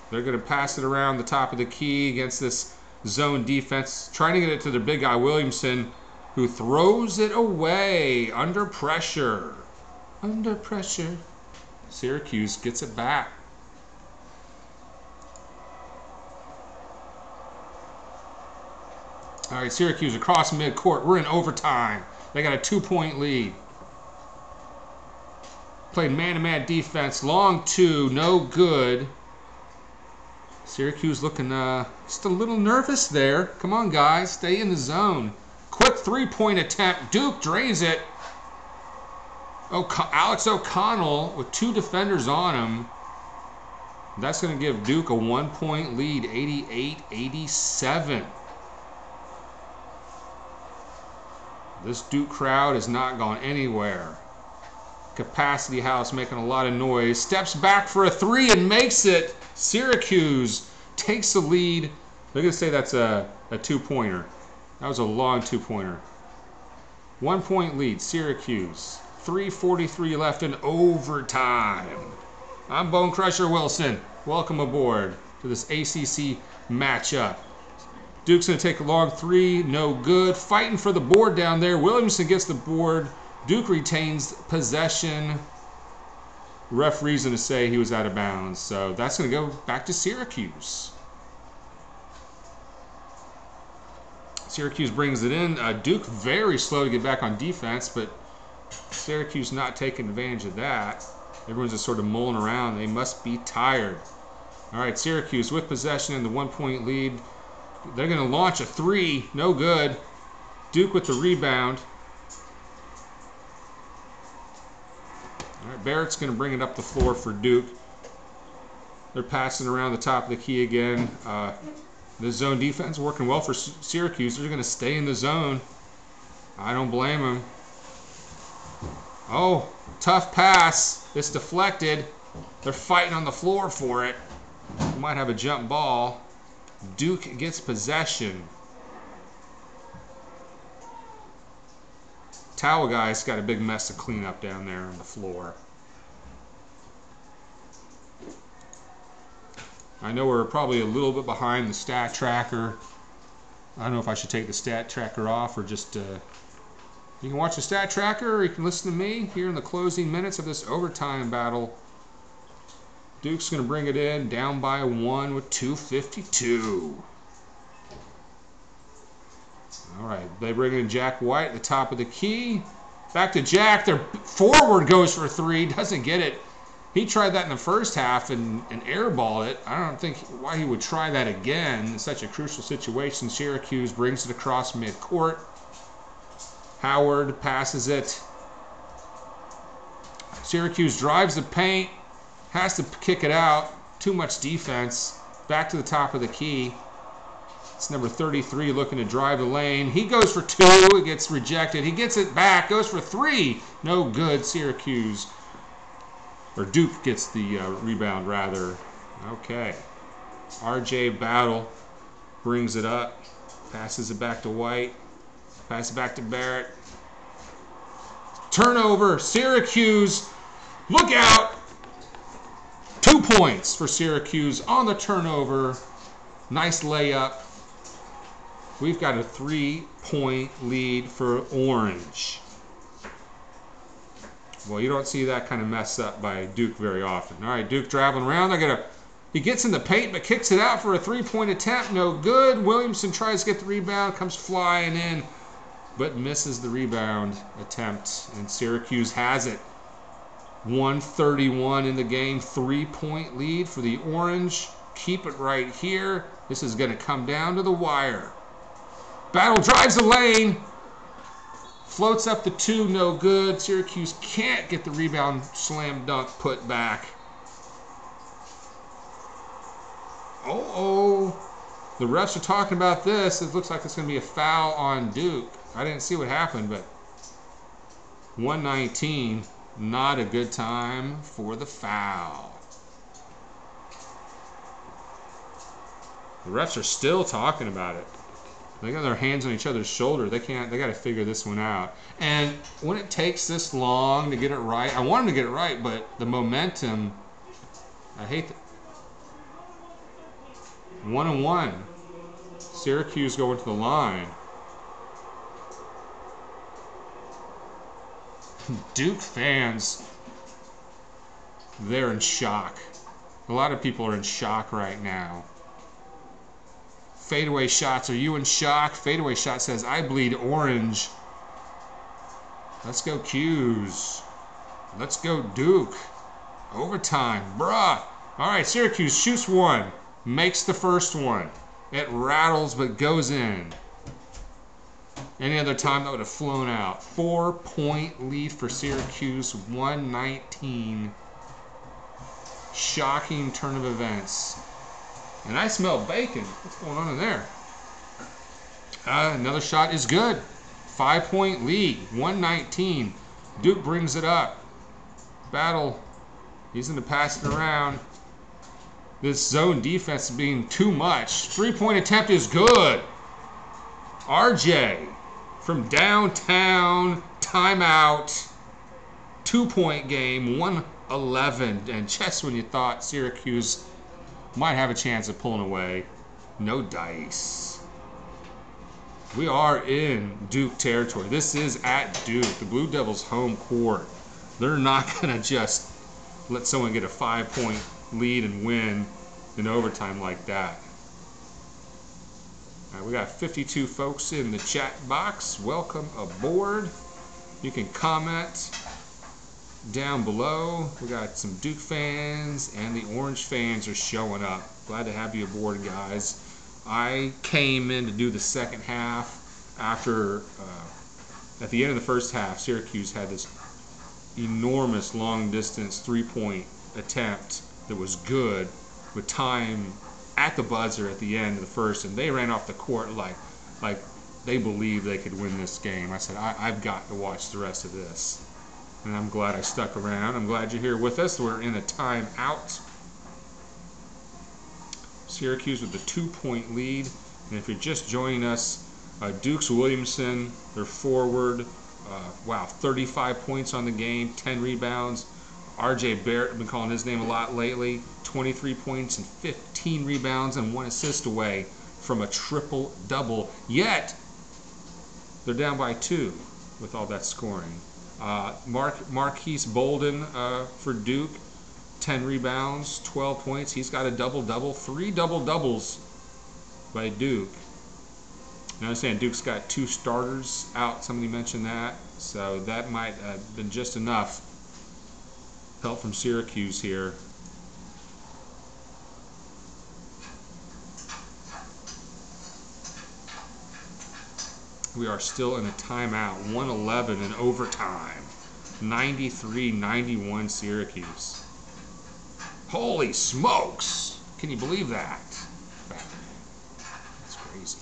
They're going to pass it around the top of the key against this zone defense, trying to get it to their big guy, Williamson, who throws it away under pressure. Under pressure. Syracuse gets it back. All right, Syracuse across midcourt. We're in overtime. They got a 2-point lead. Played man-to-man defense. Long 2, no good. Syracuse looking just a little nervous there. Come on, guys. Stay in the zone. Quick 3-point attempt. Duke drains it. Alex O'Connell with 2 defenders on him. That's going to give Duke a 1-point lead, 88-87. This Duke crowd has not gone anywhere. Capacity House making a lot of noise. Steps back for a 3 and makes it. Syracuse takes the lead. They're going to say that's a 2-pointer. That was a long 2-pointer. 1-point lead, Syracuse. 3:43 left in overtime. I'm Bone Crusher Wilson. Welcome aboard to this ACC matchup. Duke's going to take a long 3, no good. Fighting for the board down there. Williamson gets the board. Duke retains possession. Referee's going to say he was out of bounds. So that's going to go back to Syracuse. Syracuse brings it in. Duke very slow to get back on defense, but Syracuse not taking advantage of that. Everyone's just sort of mulling around. They must be tired. All right, Syracuse with possession and the 1-point lead. They're going to launch a 3. No good. Duke with the rebound. All right, Barrett's going to bring it up the floor for Duke. They're passing around the top of the key again. The zone defense working well for Syracuse. They're going to stay in the zone. I don't blame them. Oh, tough pass. It's deflected. They're fighting on the floor for it. We might have a jump ball. Duke gets possession. Towel guy's got a big mess to clean up down there on the floor. I know we're probably a little bit behind the stat tracker. I don't know if I should take the stat tracker off or just... You can watch the stat tracker or you can listen to me here in the closing minutes of this overtime battle. Duke's going to bring it in, down by 1 with 2:52. All right, they bring in Jack White at the top of the key. Back to Jack. Their forward goes for 3, doesn't get it. He tried that in the first half and airballed it. I don't think why he would try that again in such a crucial situation. Syracuse brings it across midcourt. Howard passes it. Syracuse drives the paint, has to kick it out. Too much defense. Back to the top of the key. It's number 33 looking to drive the lane. He goes for two. It gets rejected. He gets it back. Goes for three. No good. Syracuse. Or Duke gets the rebound, rather. Okay. RJ Battle brings it up. Passes it back to White. Passes it back to Barrett. Turnover. Syracuse. Look out. 2 points for Syracuse on the turnover. Nice layup. We've got a 3-point lead for Orange. Well, you don't see that kind of mess up by Duke very often. All right, Duke traveling around. He gets in the paint but kicks it out for a 3-point attempt. No good. Williamson tries to get the rebound, comes flying in, but misses the rebound attempt. And Syracuse has it. 1:31 in the game. 3-point lead for the Orange. Keep it right here. This is going to come down to the wire. Battle drives the lane. Floats up the 2, no good. Syracuse can't get the rebound, slam dunk put back. Oh. The refs are talking about this. It looks like it's going to be a foul on Duke. I didn't see what happened, but 119, not a good time for the foul. The refs are still talking about it. They got their hands on each other's shoulder. They got to figure this one out. And when it takes this long to get it right, I want them to get it right, but the momentum, I hate that. 1-1. Syracuse going to the line. Duke fans, they're in shock. A lot of people are in shock right now. Fadeaway shots. Are you in shock? Fadeaway shot says, I bleed orange. Let's go Q's. Let's go Duke. Overtime. Bruh. All right, Syracuse shoots one. Makes the first one. It rattles but goes in. Any other time that would have flown out. 4-point lead for Syracuse. 119. Shocking turn of events. And I smell bacon. What's going on in there? Another shot is good. 5-point lead. 119. Duke brings it up. Battle. He's going to pass it around. This zone defense is being too much. 3-point attempt is good. RJ from downtown. Timeout. 2-point game. 111. And just when you thought Syracuse might have a chance of pulling away, no dice. We are in Duke territory. This is at Duke, the Blue Devils' home court. They're not going to just let someone get a 5-point lead and win in overtime like that. All right, we got 52 folks in the chat box. Welcome aboard. You can comment down below. We got some Duke fans and the Orange fans are showing up. Glad to have you aboard, guys. I came in to do the second half after, at the end of the first half, Syracuse had this enormous long-distance 3-point attempt that was good with time at the buzzer at the end of the first, and they ran off the court like they believed they could win this game. I said, I've got to watch the rest of this. And I'm glad I stuck around. I'm glad you're here with us. We're in a timeout. Syracuse with a 2-point lead. And if you're just joining us, Duke's Williamson, their forward, 35 points on the game, 10 rebounds. RJ Barrett, I've been calling his name a lot lately, 23 points and 15 rebounds and 1 assist away from a triple-double. Yet, they're down by 2 with all that scoring. Marquise Bolden for Duke, 10 rebounds, 12 points. He's got a double-double, 3 double-doubles by Duke. I understand Duke's got 2 starters out. Somebody mentioned that, so that might have been just enough Help from Syracuse here. We are still in a timeout. 111 in overtime. 93-91 Syracuse. Holy smokes! Can you believe that? That's crazy.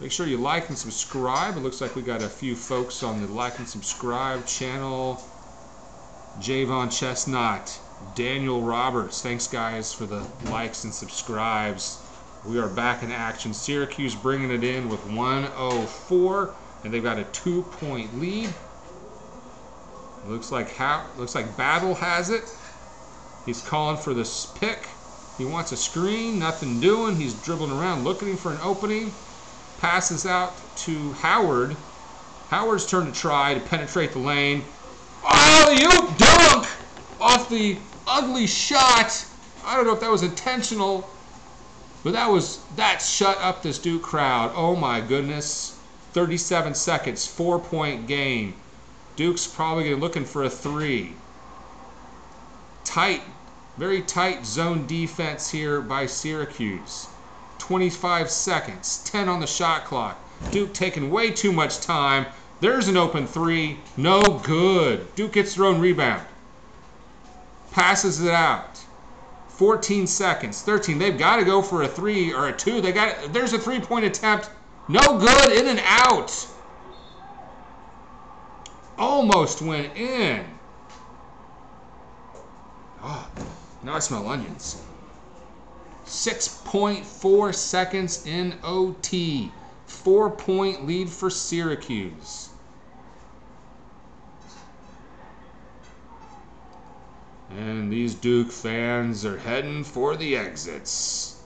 Make sure you like and subscribe. It looks like we got a few folks on the like and subscribe channel. Javon Chestnut, Daniel Roberts. Thanks, guys, for the likes and subscribes. We are back in action. Syracuse bringing it in with 104, and they've got a 2-point lead. Looks like Battle has it. He's calling for this pick. He wants a screen. Nothing doing. He's dribbling around looking for an opening. Passes out to Howard. Howard's turn to try to penetrate the lane. Oh, you dunk off the ugly shot. I don't know if that was intentional, but that shut up this Duke crowd. Oh my goodness. 37 seconds, 4-point game. Duke's probably looking for a 3. Tight, very tight zone defense here by Syracuse. 25 seconds, 10 on the shot clock. Duke taking way too much time. There's an open 3, no good. Duke gets their own rebound. Passes it out. 14 seconds, 13. They've got to go for a 3 or a 2. There's a 3-point attempt. No good, in and out. Almost went in. Oh, now I smell onions. 6.4 seconds in OT. 4-point lead for Syracuse. And these Duke fans are heading for the exits.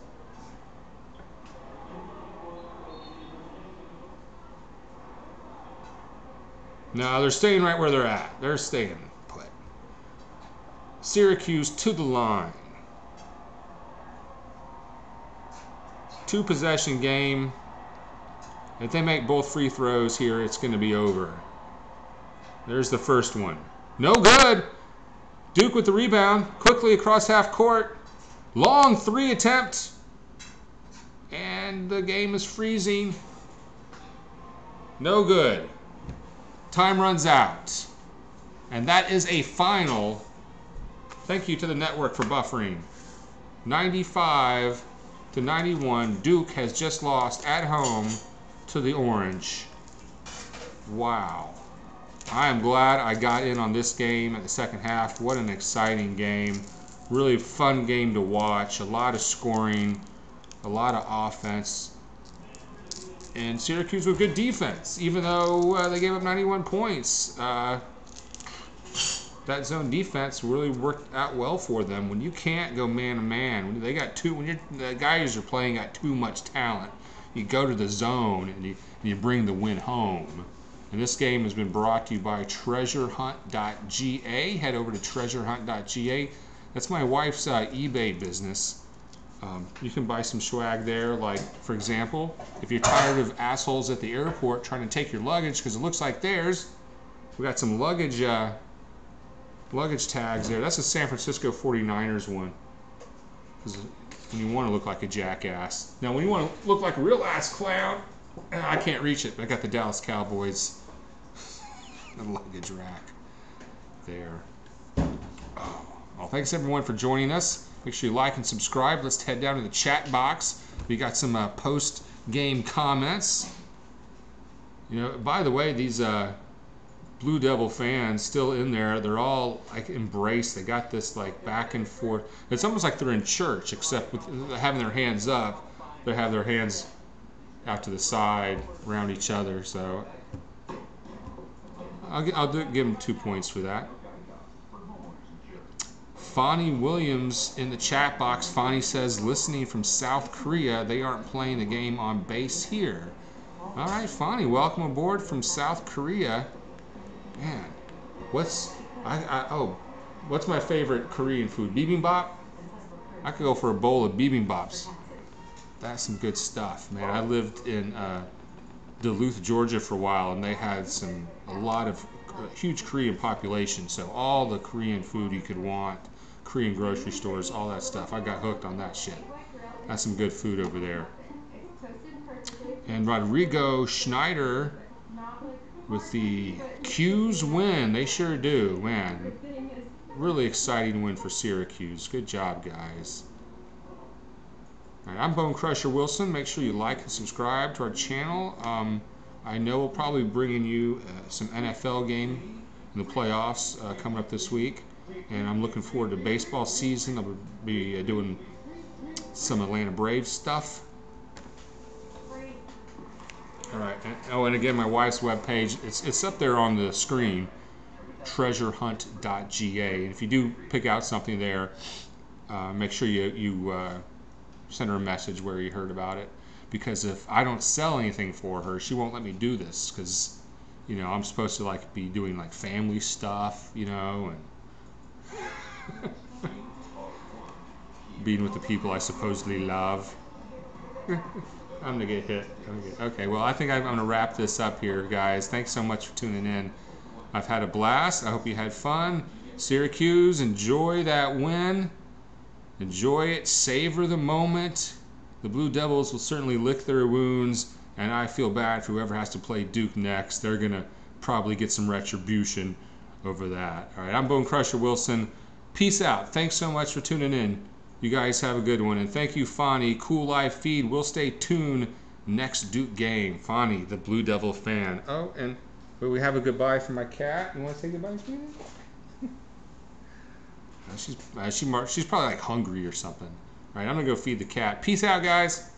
No, they're staying right where they're at. They're staying put. Syracuse to the line. 2-possession game. If they make both free throws here, it's going to be over. There's the first one. No good. Duke with the rebound. Quickly across half court. Long 3 attempt. And the game is freezing. No good. Time runs out. And that is a final. Thank you to the network for buffering. 95-91. Duke has just lost at home to the Orange. Wow. I am glad I got in on this game at the second half. What an exciting game. Really fun game to watch. A lot of scoring. A lot of offense. And Syracuse with good defense, even though they gave up 91 points. That zone defense really worked out well for them. When you can't go man-to-man, when the guys are playing got too much talent, you go to the zone and you bring the win home. And this game has been brought to you by treasurehunt.ga. Head over to treasurehunt.ga. That's my wife's eBay business. You can buy some swag there, like, for example, if you're tired of assholes at the airport trying to take your luggage because it looks like theirs, we got some luggage tags there. That's a San Francisco 49ers one. Because when you want to look like a jackass. Now, when you want to look like a real ass clown, I can't reach it, but I got the Dallas Cowboys luggage rack there. Oh. Well, thanks everyone for joining us. Make sure you like and subscribe. Let's head down to the chat box. We got some post-game comments. You know, by the way, these Blue Devil fans still in there. They're all like embraced. They got this like back and forth. It's almost like they're in church, except with having their hands up. They have their hands out to the side around each other. So I'll give them 2 points for that. Fonnie Williams in the chat box. Fonnie says, listening from South Korea, they aren't playing the game on base here. All right, Fonnie, welcome aboard from South Korea. Man, what's my favorite Korean food? Bibimbap? I could go for a bowl of bibimbaps. That's some good stuff, man. I lived in Duluth, Georgia for a while, and they had a lot of a huge Korean population, so all the Korean food you could want, Korean grocery stores, all that stuff. I got hooked on that shit. That's some good food over there. And Rodrigo Schneider with the Q's win. They sure do, man. Really exciting win for Syracuse. Good job, guys. All right, I'm Bone Crusher Wilson. Make sure you like and subscribe to our channel. I know we'll probably be bringing you some NFL game in the playoffs coming up this week. And I'm looking forward to baseball season. I'll be doing some Atlanta Braves stuff. All right. And again, my wife's webpage, it's up there on the screen, treasurehunt.ga. And if you do pick out something there, make sure you send her a message where you heard about it. Because if I don't sell anything for her, she won't let me do this. Because, you know, I'm supposed to like be doing like family stuff, you know, and being with the people I supposedly love. I'm gonna get hit. Okay, well, I think I'm gonna wrap this up here, guys. Thanks so much for tuning in. I've had a blast. I hope you had fun. Syracuse, enjoy that win. Enjoy it. Savor the moment. The Blue Devils will certainly lick their wounds, and I feel bad for whoever has to play Duke next. They're gonna probably get some retribution over that. All right, I'm Bone Crusher Wilson. Peace out. Thanks so much for tuning in. You guys have a good one. And thank you, Fonny. Cool live feed. We'll stay tuned next Duke game. Fonny, the Blue Devil fan. Oh, and will we have a goodbye for my cat? You want to say goodbye to me? She's probably like hungry or something. All right, I'm going to go feed the cat. Peace out, guys.